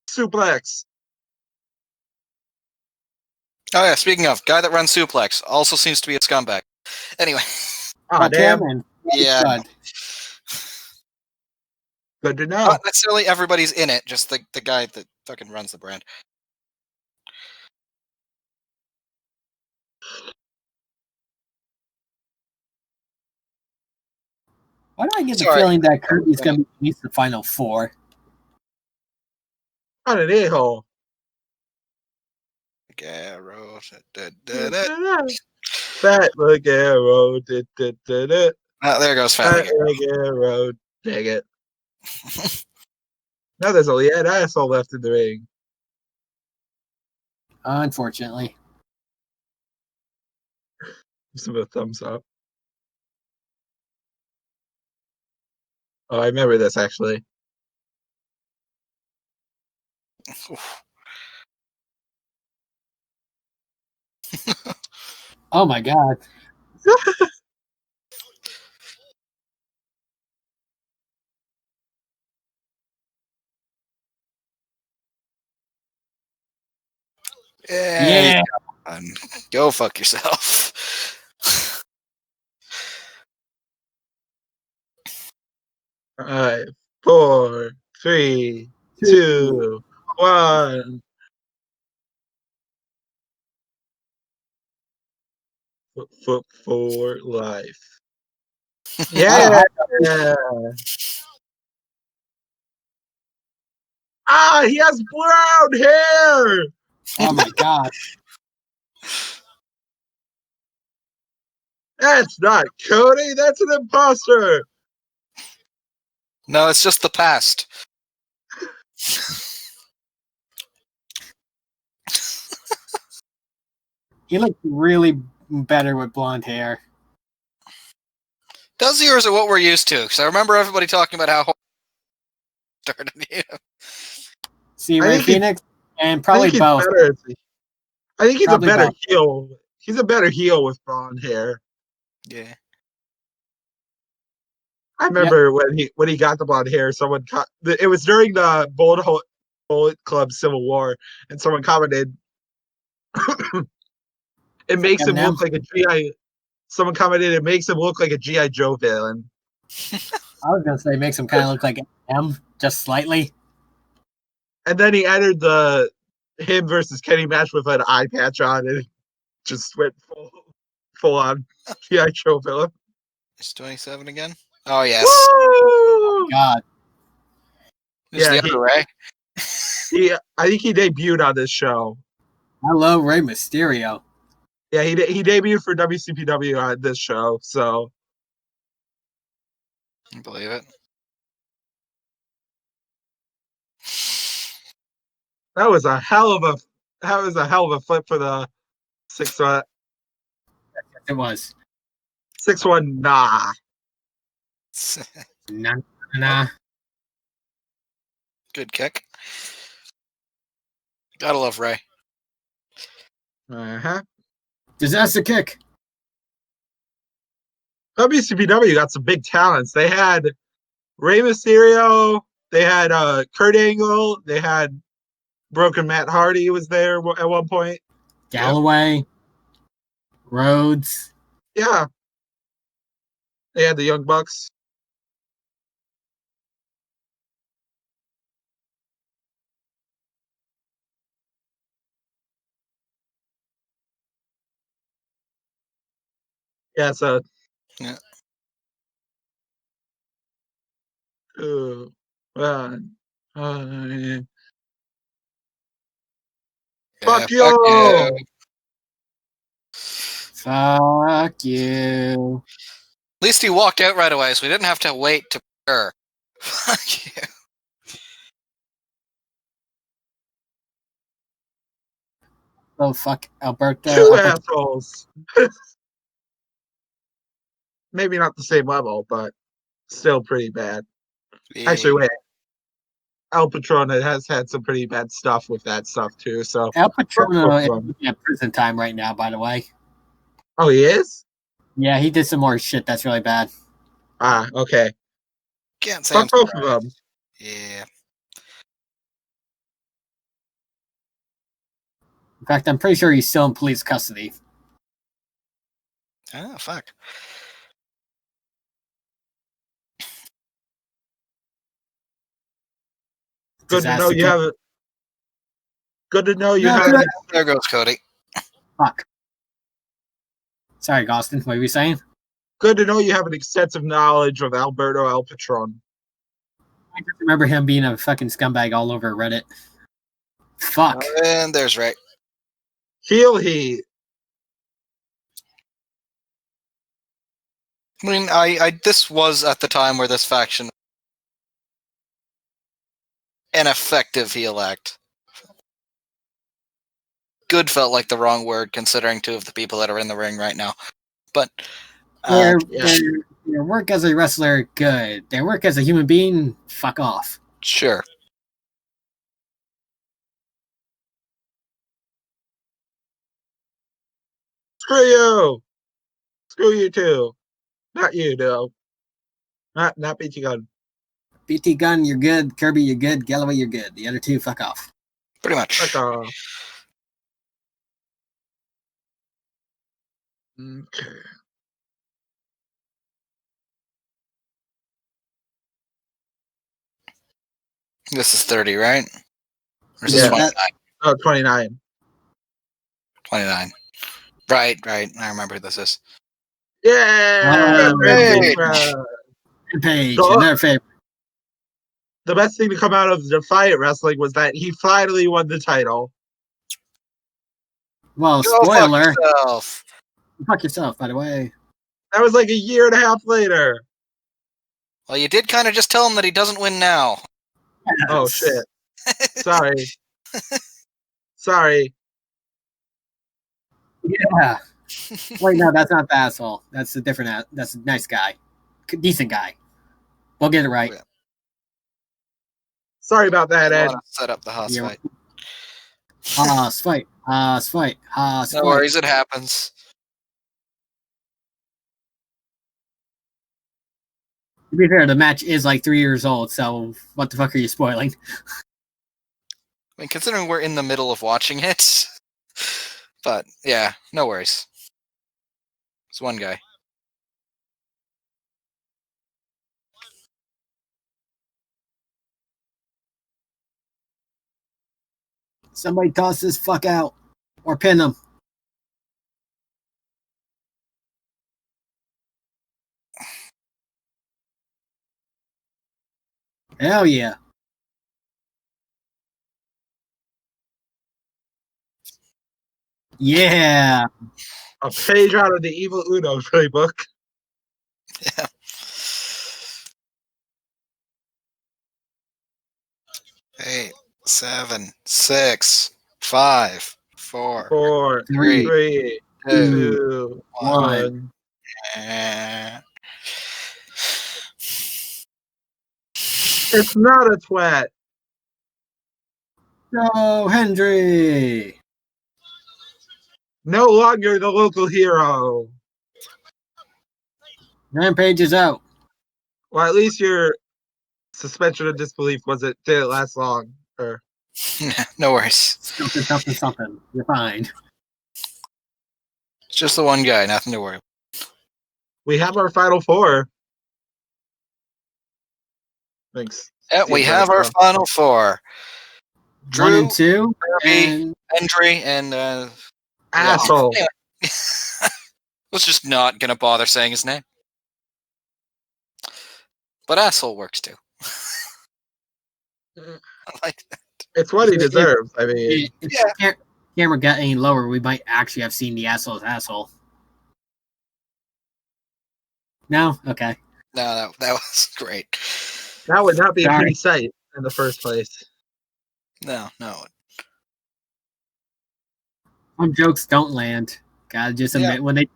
Suplex. Oh yeah, speaking of, guy that runs Suplex also seems to be a scumbag. Anyway. Oh, damn. Yeah. Good to know. Not necessarily everybody's in it, just the guy that fucking runs the brand. Why do I get the feeling that Kirby's going to be at least the final four? What an a-hole. Garrow. Fat like arrow. There goes Fat Family like arrow. Dang it. Now there's only an asshole left in the ring. Unfortunately. Give him a thumbs up. Oh, I remember this actually. Oh my god. Yeah. Yeah. Go fuck yourself. 5, 4, 3, 2, 1. Foot for life. Yeah. Ah, he has brown hair. Oh my god. That's not Cody. That's an imposter. No, it's just the past. He looked really better with blonde hair. Does he, or is it what we're used to? Because I remember everybody talking about how started. See, I Ray think he- Phoenix and I probably think he's both. better. I think he's Probably a better both. heel. He's a better heel with blonde hair. Yeah. I remember when he got the blonde hair. Someone it was during the Bullet Club Civil War, and someone commented, "It makes him Eminem? look like a GI." Someone commented, "It makes him look like a GI Joe villain." I was gonna say makes him kind of look like M, just slightly. And then he entered the him versus Kenny match with an eye patch on, and just went full on GI Joe villain. It's 27 again? Oh, yes. Oh God. Who's the other Ray? I think he debuted on this show. I love Rey Mysterio. Yeah, he debuted for WCPW on this show. So I believe it. that was a hell of a flip for the 6-1. It was. 6-1, nah. Nah. Good kick. Gotta love Ray. Uh-huh. Disaster kick. WCPW got some big talents. They had Rey Mysterio. They had Kurt Angle. They had Broken Matt Hardy was there at one point. Galloway. Rhodes. Yeah. They had the Young Bucks. Yeah, so. Yeah. 2, 1. Yeah, Fuck you! Fuck you. At least he walked out right away, so we didn't have to wait to her. Fuck you. Oh fuck Alberto. 2 assholes. Maybe not the same level, but still pretty bad. Yeah. Actually, wait. El Patron has had some pretty bad stuff with that stuff too. So El Patrono is in prison time right now, by the way. Oh, he is? Yeah, he did some more shit that's really bad. Ah, okay. Can't say Fuck I'm both of surprised. them. Yeah. In fact, I'm pretty sure he's still in police custody. Oh, fuck. Good to know Disaster you kick. have it. Good to know you No, have good. it. There goes Cody. Fuck. Sorry, Gostin. What were you saying? Good to know you have an extensive knowledge of Alberto El Patron. I just remember him being a fucking scumbag all over Reddit. Fuck. And there's Ray. Heel heat. I mean, I this was at the time where this faction an effective heel act. Good felt like the wrong word considering two of the people that are in the ring right now. But Their yeah. work as a wrestler, good. Their work as a human being, fuck off. sure. Screw you! Screw you too. Not you, though. Not BT Gun. BT Gun, you're good. Kirby, you're good. Galloway, you're good. The other two, fuck off. Pretty much. Fuck off. Okay. This is 30, right? Or is Yeah. this 29? Oh, 29. 29. Right. I remember who this is. Yeah! Rampage. Rampage, So- another favorite. The best thing to come out of Defiant Wrestling was that he finally won the title. Well, Go spoiler. fuck yourself. Fuck yourself, by the way. That was like a year and a half later. Well, you did kind of just tell him that he doesn't win now. Oh, shit. Sorry. Sorry. Yeah. Wait, no, that's not the asshole. That's a different. That's a nice guy, decent guy. We'll get it right. Yeah. Sorry about that, I Ed. want to set up the Haas Yeah. fight. Haas fight. Haas fight. Haas No fight. worries, it happens. To be fair, the match is like 3 years old, so what the fuck are you spoiling? I mean, considering we're in the middle of watching it. But, yeah, no worries. It's one guy. Somebody toss this fuck out or pin him. Hell yeah. Yeah. A page out of the Evil Uno playbook. Yeah. 8, 7, 6, 5, 4, 4, 3, 3, 2, 2, 1. 1. and... It's not a twat. Go, Hendry. No longer the local hero. Rampage is out. Well, at least your suspension of disbelief didn't last long. Or No worries. Something. You're fine. It's just the one guy, nothing to worry about. we have our final four. Thanks. Yeah, we have our final four. 1 Drew, and 2. Kirby, And Hendry, and Asshole. Anyway. Was just not gonna bother saying his name. But asshole works too. I like that. It's what he deserves. I mean, if the camera got any lower, we might actually have seen the asshole's asshole. No? Okay. No, that was great. that would not be a Sorry. pretty sight in the first place. No. Some jokes don't land. Gotta just admit when they.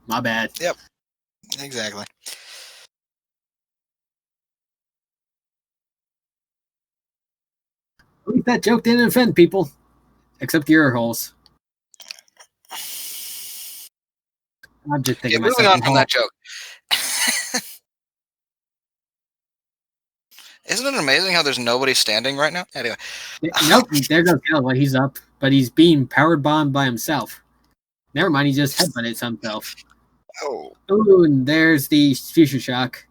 My bad. Yep. Exactly. At least that joke didn't offend people. Except your holes. I'm just thinking Moving myself. on from that joke. Isn't it amazing how there's nobody standing right now? Anyway. Nope, there goes Galloway. He's up, but he's being powered bombed by himself. Never mind, he just headbutted himself. Oh. Ooh, and there's the future shock.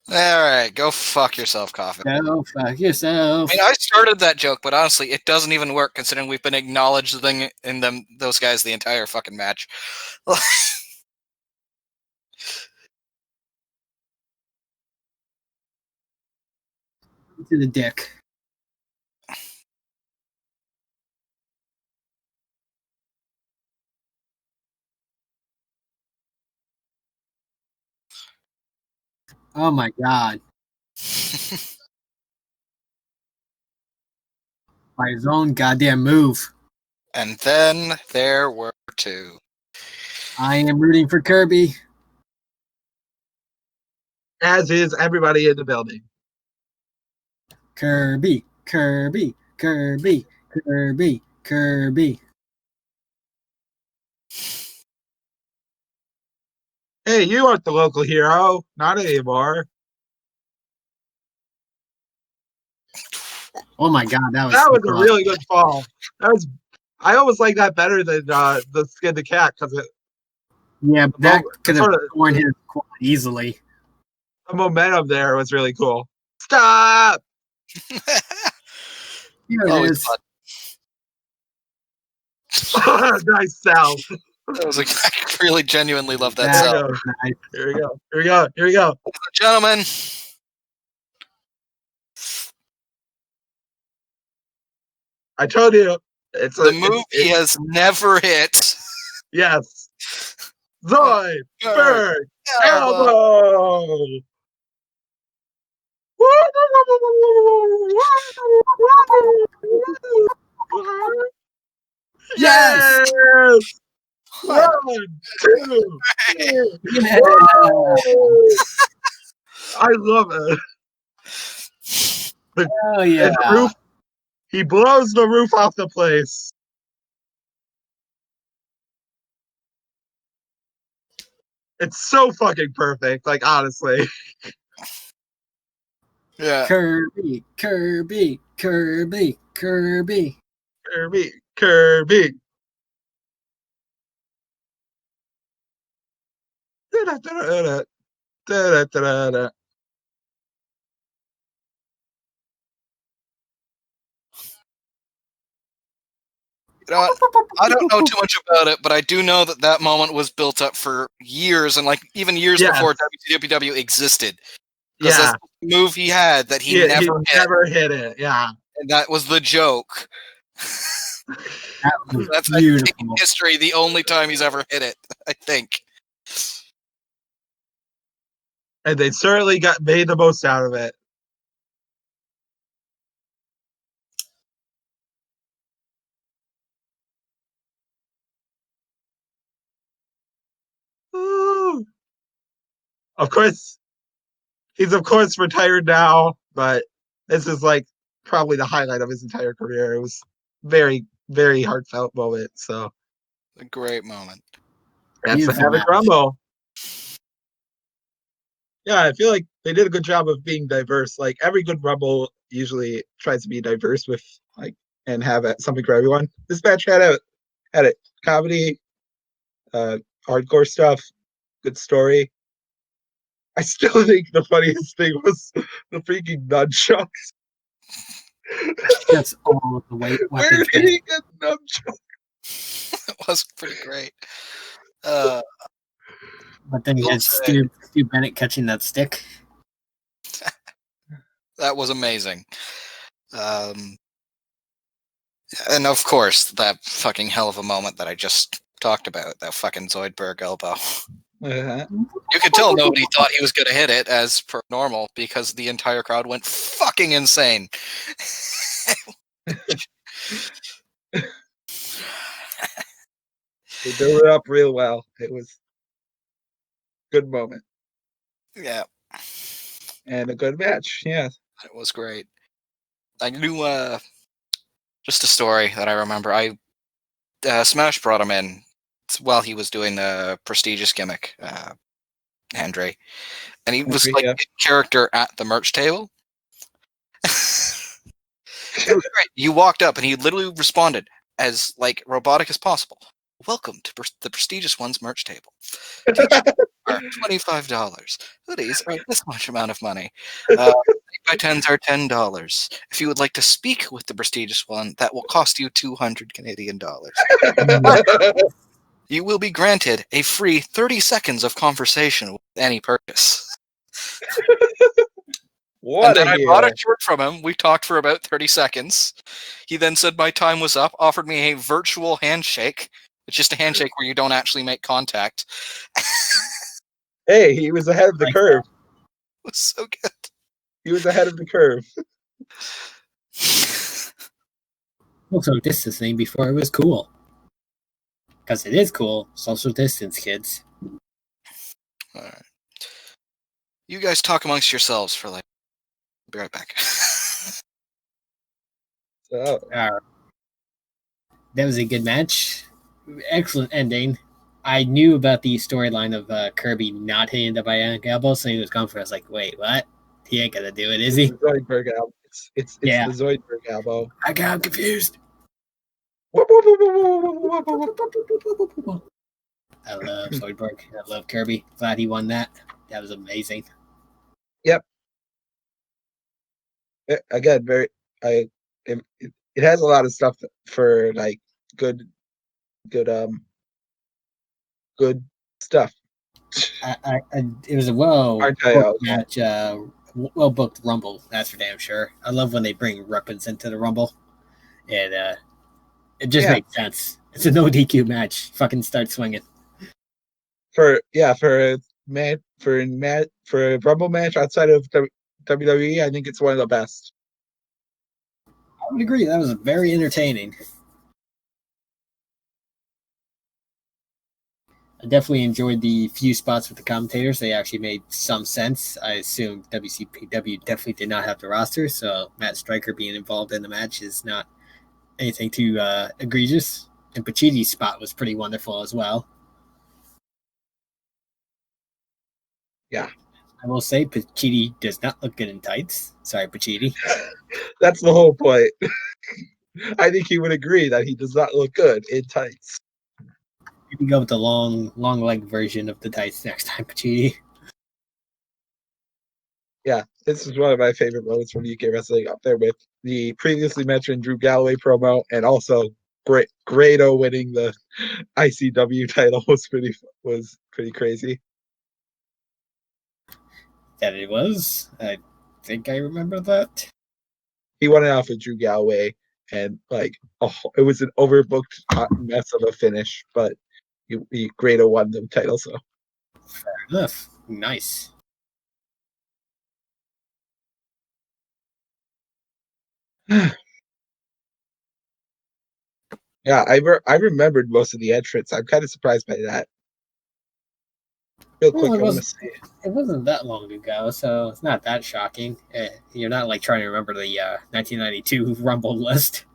Alright, go fuck yourself, Coffin. Go fuck yourself. I mean, I started that joke, but honestly, it doesn't even work considering we've been acknowledging in those guys the entire fucking match. To the dick. Oh my god. By his own goddamn move. And then there were two. I am rooting for Kirby. As is everybody in the building. Kirby. Hey, you aren't the local hero. Not anymore. Oh my god, that was a really good fall. I almost like that better than the skin the cat because yeah, but that could have torn his quad easily. The momentum there was really cool. Stop! Here it is. Nice sound. That was I really genuinely love that That sound. was nice. Here we go. Gentlemen. I told you. It's the move he has never hit. Yes. Zoid, Bird, Elbow. Yes! 1, 2, 3. Yeah. I love it. Oh yeah. The roof, he blows the roof off the place. It's so fucking perfect, like honestly. Yeah. Kirby. Da-da-da-da-da. You know what? I don't know too much about it, but I do know that moment was built up for years, and like even years before WCW existed. Because that's the move he had that he never hit it. Yeah, and that was the joke. That's beautiful. In history, the only time he's ever hit it, I think. And they certainly made the most out of it. Ooh. Of course, he's retired now, but this is like probably the highlight of his entire career. It was very, very heartfelt moment. So a great moment. That's the Havoc Rumble. Yeah, I feel like they did a good job of being diverse. Like every good Rumble usually tries to be diverse with and have something for everyone. This match had it comedy, hardcore stuff, good story. I still think the funniest thing was the freaking nunchucks. That's all of the weight. Where did he get nunchucks? It was pretty great. But then you had Stu Bennett catching that stick. That was amazing. And of course, that fucking hell of a moment that I just talked about, that fucking Zoidberg elbow. Uh-huh. You could tell nobody thought he was going to hit it as per normal because the entire crowd went fucking insane. They built it up real well. It was a good moment. Yeah. And a good match, yeah. It was great. I knew just a story that I remember. Smash brought him in while he was doing the prestigious gimmick, Andre. And he was like in character at the merch table. It was great. You walked up and he literally responded as like robotic as possible. Welcome to the prestigious one's merch table. Are $25. Hoodies are this much amount of money. 8x10s are $10. If you would like to speak with the prestigious one, that will cost you 200 Canadian dollars. You will be granted a free 30 seconds of conversation with any purchase. What and then I bought a shirt from him. We talked for about 30 seconds. He then said my time was up, offered me a virtual handshake. It's just a handshake where you don't actually make contact. Hey, he was ahead of the curve. was so good. He was ahead of the curve. Also distancing before it was cool. Because it is cool. Social distance, kids. All right. You guys talk amongst yourselves for like. I'll be right back. So, That was a good match. Excellent ending. I knew about the storyline of Kirby not hitting the bionic elbow, so he was gone for. I was like, wait, what? He ain't gonna do it, is he? the Zoidberg elbow. It's Yeah. the Zoidberg elbow. I got confused. Whoop, whoop, whoop, whoop, whoop, whoop, whoop. I love Zoidberg. I love Kirby. Glad he won that. That was amazing. Again, it has a lot of stuff for like good stuff. It was a well RKO. match, well booked Rumble. That's for damn sure. I love when they bring weapons into the Rumble, and it just makes sense. It's a no DQ match. Fucking start swinging. For a Rumble match outside of WWE, I think it's one of the best. I would agree. That was very entertaining. I definitely enjoyed the few spots with the commentators. They actually made some sense. I assume WCPW definitely did not have the roster, so Matt Stryker being involved in the match is not anything too egregious. And Pacidi's spot was pretty wonderful as well. Yeah. I will say Pacidi does not look good in tights. Sorry, Pacidi. That's the whole point. I think he would agree that he does not look good in tights. Maybe go with the long leg version of the tights next time, Pacidi. Yeah, this is one of my favorite moments from UK wrestling, up there with the previously mentioned Drew Galloway promo, and also Grado winning the ICW title was pretty crazy. That it was. I think I remember that. He won it off of Drew Galloway, and it was an overbooked mess of a finish, but Grado won the title. So Fair enough. Nice. yeah, I remembered most of the entrants. I'm kind of surprised by that. Real quick, I want to see. It wasn't that long ago, so it's not that shocking. You're not like trying to remember the 1992 Rumble list.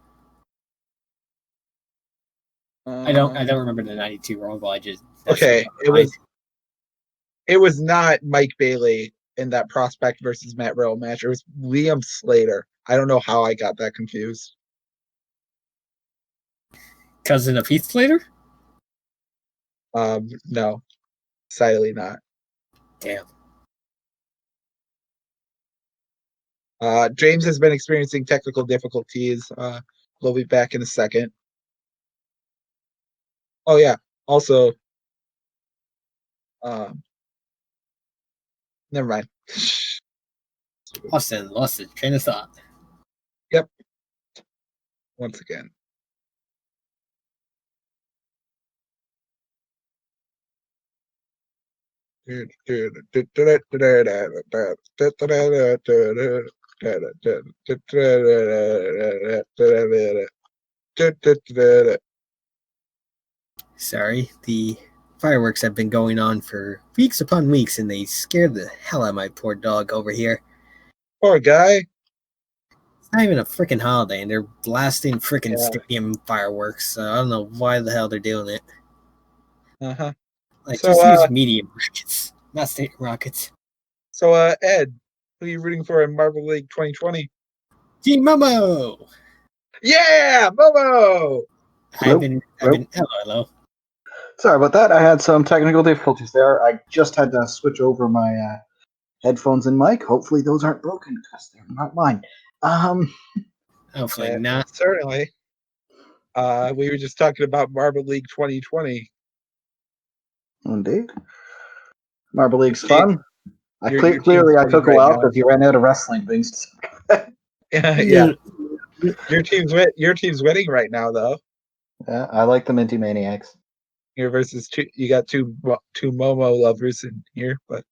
I don't remember the 92 Rumble. I just okay. It was not Mike Bailey in that Prospect versus Matt Riddle match. It was Liam Slater. I don't know how I got that confused. Cousin of Heath Slater? No, sadly not. Damn. James has been experiencing technical difficulties. We'll be back in a second. Oh yeah. Also, never mind. Austin lost his train of thought. Yep. Once again. Sorry, the fireworks have been going on for weeks upon weeks, and they scared the hell out of my poor dog over here. Poor guy. It's not even a freaking holiday, and they're blasting freaking stadium fireworks. So I don't know why the hell they're doing it. Uh-huh. Like, just use medium rockets, not stadium rockets. So, Ed, who are you rooting for in Marvel League 2020? Team Momo! Yeah, Momo! Hello. Sorry about that. I had some technical difficulties there. I just had to switch over my headphones and mic. Hopefully those aren't broken because they're not mine. Hopefully not. Certainly. We were just talking about Marvel League 2020. Indeed. Marble League's fun. Clearly, I took a while because you ran out of wrestling things. Yeah. Your team's winning right now, though. Yeah, I like the Minty Maniacs. Here versus two. You got two Momo lovers in here, but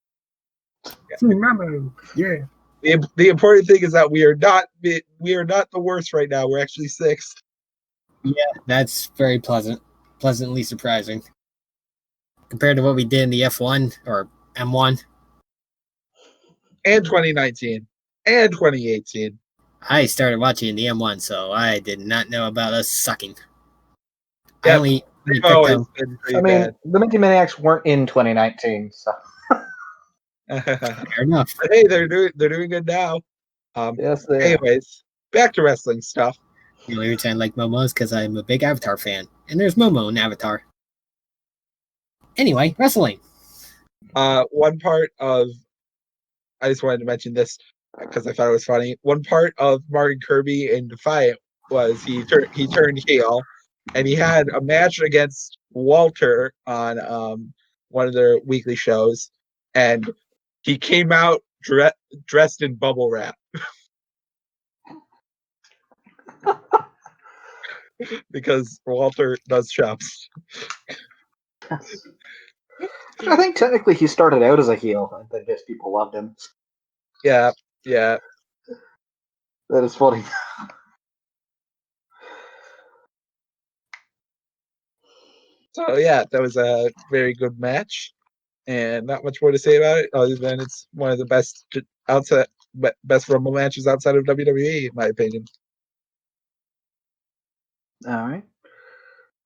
Yeah. The important thing is that we are not the worst right now. We're actually sixth. Yeah, that's very pleasantly surprising. Compared to what we did in the F1 or M1. And 2019. And 2018. I started watching the M1, so I did not know about us sucking. Yep, I only They've picked always them. been I pretty mean, the Minty Maniacs weren't in 2019, so bad. Fair enough. But hey, they're doing good now. yes, they are. Anyways, back to wrestling stuff. The only reason I like Momo is because I'm a big Avatar fan, and there's Momo in Avatar. Anyway, wrestling. One part of I just wanted to mention this because I thought it was funny. One part of Martin Kirby in Defiant was he turned heel, and he had a match against Walter on one of their weekly shows, and he came out dressed in bubble wrap because Walter does shops. I think technically he started out as a heel, and then just people loved him. Yeah. That is funny. So yeah, that was a very good match, and not much more to say about it other than it's one of the best Rumble matches outside of WWE, in my opinion. All right.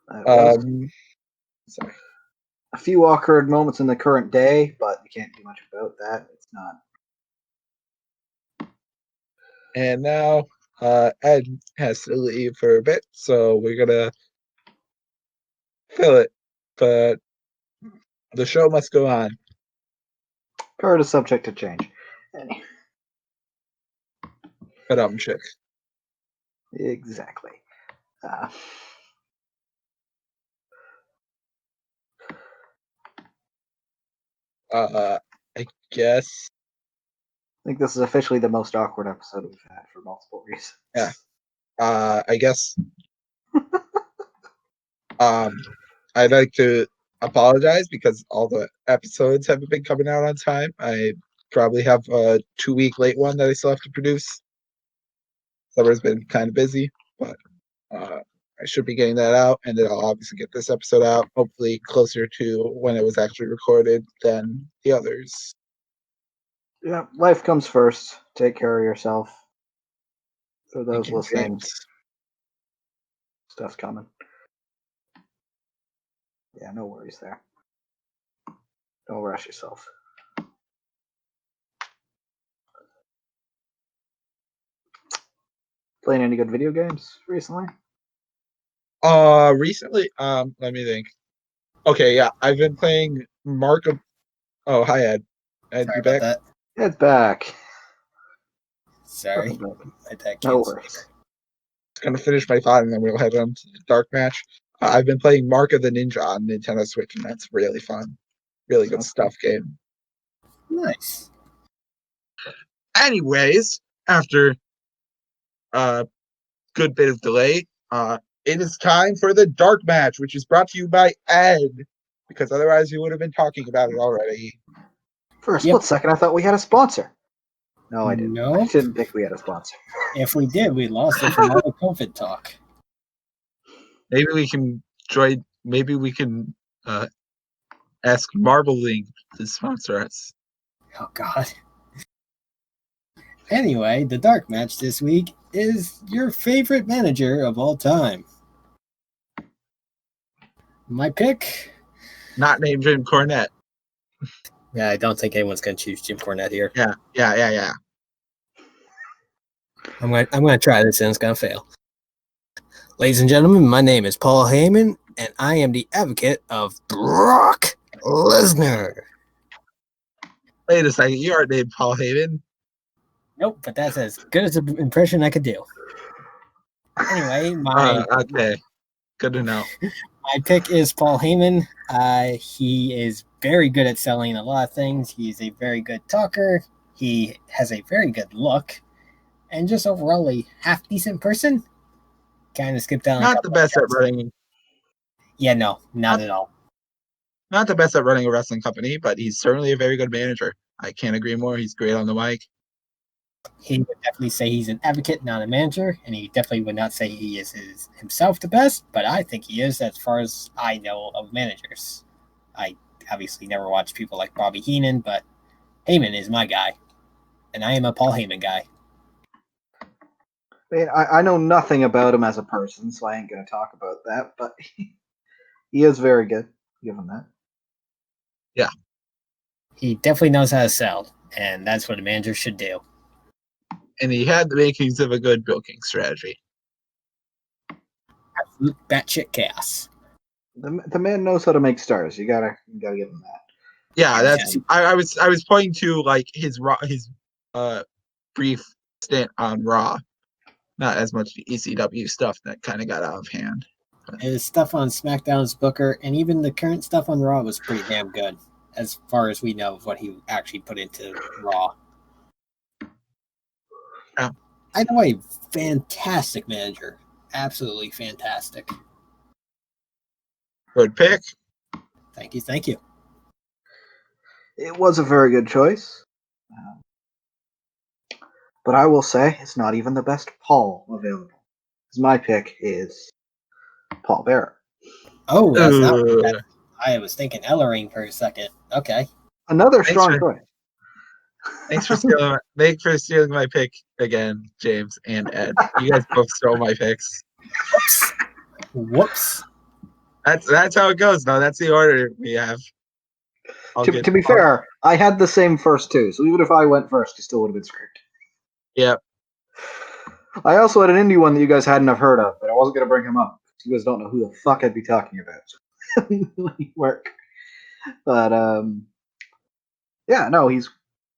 That was Sorry. a few awkward moments in the current day, but you can't do much about that. It's not. And now Ed has to leave for a bit, so we're gonna fill it. But the show must go on. Card is subject to change. But chick. Exactly. I guess. I think this is officially the most awkward episode we've had for multiple reasons. Yeah. I guess. I'd like to apologize because all the episodes haven't been coming out on time. I probably have a 2-week late one that I still have to produce. Summer's been kind of busy, but I should be getting that out, and then I'll obviously get this episode out, hopefully closer to when it was actually recorded than the others. Yeah, life comes first. Take care of yourself. For those Thank you, listening, James. stuff's coming. Yeah, no worries there. Don't rush yourself. Playing any good video games recently? Recently, let me think. Okay, yeah, I've been playing Mark of. Oh, hi Ed. Ed, Sorry you about back? that. It's back. Sorry. Nothing broken. My tech No can't worries. speak. Gonna finish my thought and then we'll head on to the dark match. I've been playing Mark of the Ninja on Nintendo Switch, and that's really fun. Really good stuff game. Nice. Anyways, after a good bit of delay, it is time for the dark match, which is brought to you by Ed, because otherwise we would have been talking about it already. For a split second, I thought we had a sponsor. No, I didn't. No. I didn't think we had a sponsor. If we did, we lost it from all the COVID talk. Maybe we can join. Maybe we can ask Marble League to sponsor us. Oh, God. Anyway, the dark match this week is your favorite manager of all time. My pick? Not named Jim Cornette. Yeah, I don't think anyone's going to choose Jim Cornette here. Yeah. I'm going to try this and it's going to fail. Ladies and gentlemen, my name is Paul Heyman, and I am the advocate of Brock Lesnar. Wait a second, you aren't named Paul Heyman. Nope, but that's as good as an impression I could do. Anyway, okay, good to know. My pick is Paul Heyman. He is very good at selling a lot of things. He's a very good talker. He has a very good look, and just overall a half decent person. Kind of skipped down. Not the best at running. Yeah, no, not at all. Not the best at running a wrestling company, but he's certainly a very good manager. I can't agree more. He's great on the mic. He would definitely say he's an advocate, not a manager, and he definitely would not say he is himself the best, but I think he is as far as I know of managers. I obviously never watched people like Bobby Heenan, but Heyman is my guy, and I am a Paul Heyman guy. I mean, I know nothing about him as a person, so I ain't going to talk about that, but he is very good. Give him that. Yeah. He definitely knows how to sell, and that's what a manager should do. And he had the makings of a good booking strategy. Absolute batshit chaos. The man knows how to make stars. You gotta give him that. Yeah, that's. I was pointing to like his brief stint on Raw, not as much ECW stuff that kind of got out of hand. His stuff on SmackDown's Booker, and even the current stuff on Raw was pretty damn good, as far as we know of what he actually put into Raw. Yeah. Either way, fantastic manager. Absolutely fantastic. Good pick. Thank you. It was a very good choice. But I will say it's not even the best Paul available. Because my pick is Paul Bearer. Oh, that's not. I was thinking Ellering for a second. Okay. Another strong choice. Thanks for stealing my pick again, James and Ed. You guys both stole my picks. Whoops. That's how it goes. No, that's the order we have. To be fair, I had the same first two, so even if I went first, you still would have been screwed. Yep. I also had an indie one that you guys hadn't have heard of, but I wasn't going to bring him up. You guys don't know who the fuck I'd be talking about. Work. But, yeah, no, he's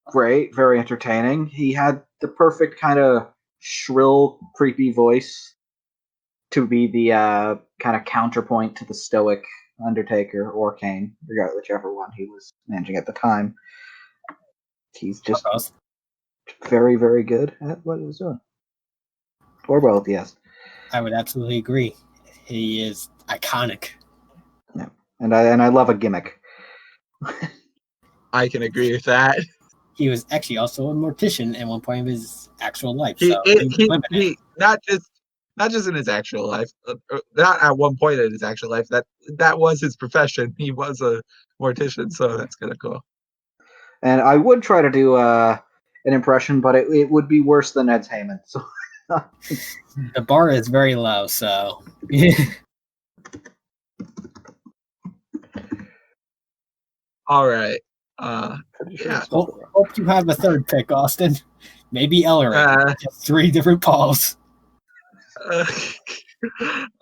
great, very entertaining. He had the perfect kind of shrill, creepy voice to be the kind of counterpoint to the stoic Undertaker or Kane, regardless whichever one he was managing at the time. He's just very, very good at what he was doing. Or both, yes. I would absolutely agree. He is iconic. Yeah, and I love a gimmick. I can agree with that. He was actually also a mortician at one point of his actual life. He not just in his actual life, not at one point in his actual life. That was his profession. He was a mortician, so that's kind of cool. And I would try to do an impression, but it would be worse than Ed's Heyman. So the bar is very low, so all right. Yeah. Hope you have a third pick, Austin. Maybe Ellering. Just 3 different Pauls.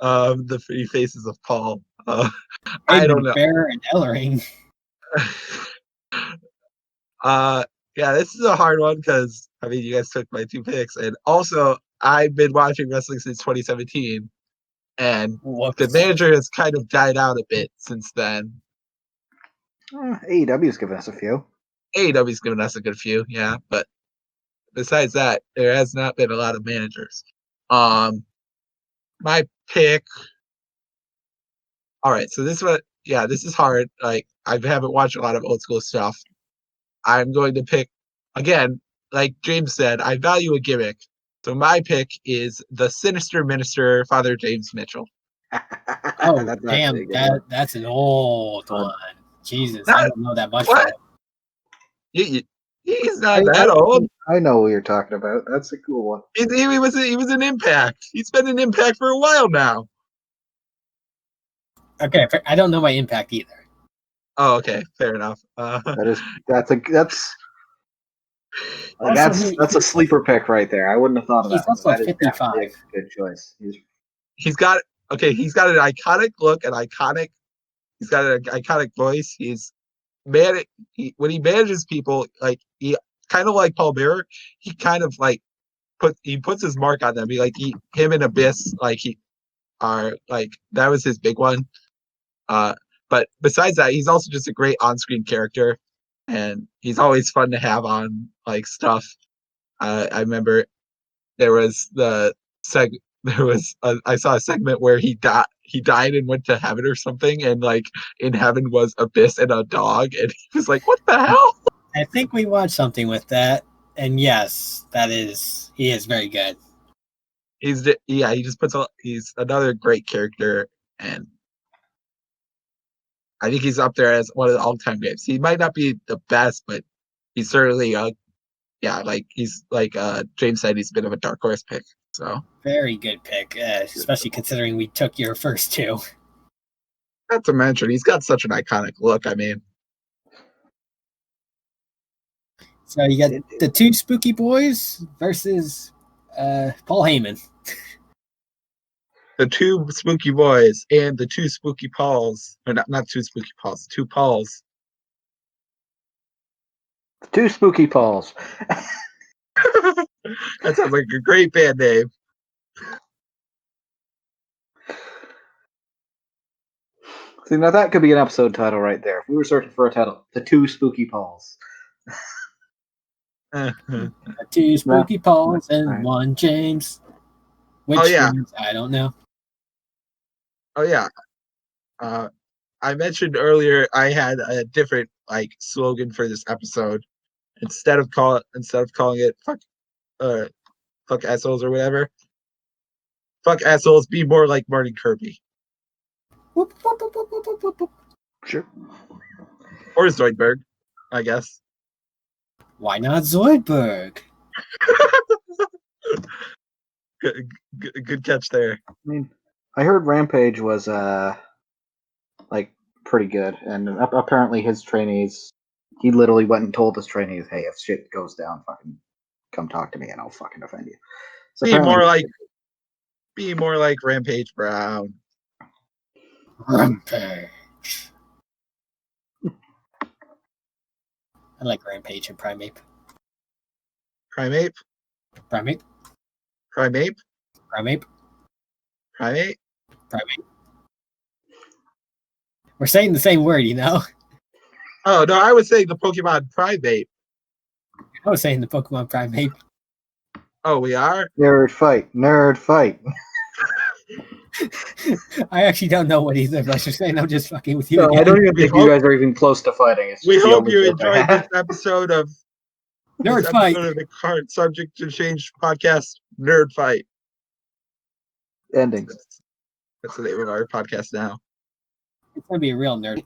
The pretty faces of Paul. I don't know. Bear and Ellering. Yeah, this is a hard one because I mean you guys took my 2 picks, and also I've been watching wrestling since 2017, and the manager has kind of died out a bit since then. AEW's given us a few. AEW's given us a good few, yeah, but besides that, there has not been a lot of managers. My pick. All right, so this is hard. Like I haven't watched a lot of old school stuff. I'm going to pick again, like James said, I value a gimmick. So my pick is the Sinister Minister, Father James Mitchell. Oh, damn, that's an old one. Jesus, I don't know that much about him. He's not that old. I know what you're talking about. That's a cool one. He was an Impact. He's been an Impact for a while now. Okay, I don't know my Impact either. Oh, okay, fair enough. That's a sleeper pick right there. I wouldn't have thought of that. He's also 55. Good choice. He's got an iconic look, he's got an iconic voice. When he manages people, like he kind of like Paul Bearer, he kind of like puts his mark on them. Him and Abyss, that was his big one. But besides that, he's also just a great on-screen character, and he's always fun to have on stuff. I remember I saw a segment where he died and went to heaven or something, and in heaven was Abyss and a dog, and he was like, "What the hell?" I think we watched something with that, and yes, he is very good. He just puts he's another great character, and I think he's up there as one of the all-time greats. He might not be the best, but he's certainly he's like James said, he's a bit of a dark horse pick. So Very good pick, especially considering we took your first two. not to mention he's got such an iconic look. I mean, So you got the two Spooky Boys versus Paul Heyman. the two Spooky Boys and the two Spooky Pauls, or not two Spooky Pauls, two Pauls. Two Spooky Pauls. That sounds like a great band name. See, now that could be an episode title right there. If we were searching for a title, The Two Spooky Pauls. Two Spooky Pauls and Right. one James. Which James? I don't know. Oh yeah. I mentioned earlier I had a different slogan for this episode. Instead of calling it fuck assholes or whatever. Fuck assholes, be more like Marty Kirby. Whoop, whoop, whoop, whoop, whoop, whoop, whoop. Sure. Or Zoidberg, I guess. Why not Zoidberg? Good catch there. I mean, I heard Rampage was pretty good, and apparently his trainees, he literally went and told his trainees, "Hey, if shit goes down, fucking come talk to me, and I'll fucking defend you." So Be more like Rampage Brown. Rampage. I like Rampage and Primeape. Primeape? Primeape? Primeape? Primeape? Primate? Primeape. We're saying the same word, you know? Oh, no, I was saying the Pokemon Primate. I was saying the Pokemon Primeape. Oh, we are? Nerd fight. I actually don't know what either of us are saying. I'm just fucking with you. No, again. I don't even think you guys are even close to fighting. It's We just the hope only you joke I enjoyed had. this episode of Nerd Fight. The current subject to change podcast, Nerd Fight. Endings. That's the name of our podcast now. It's going to be a real nerd.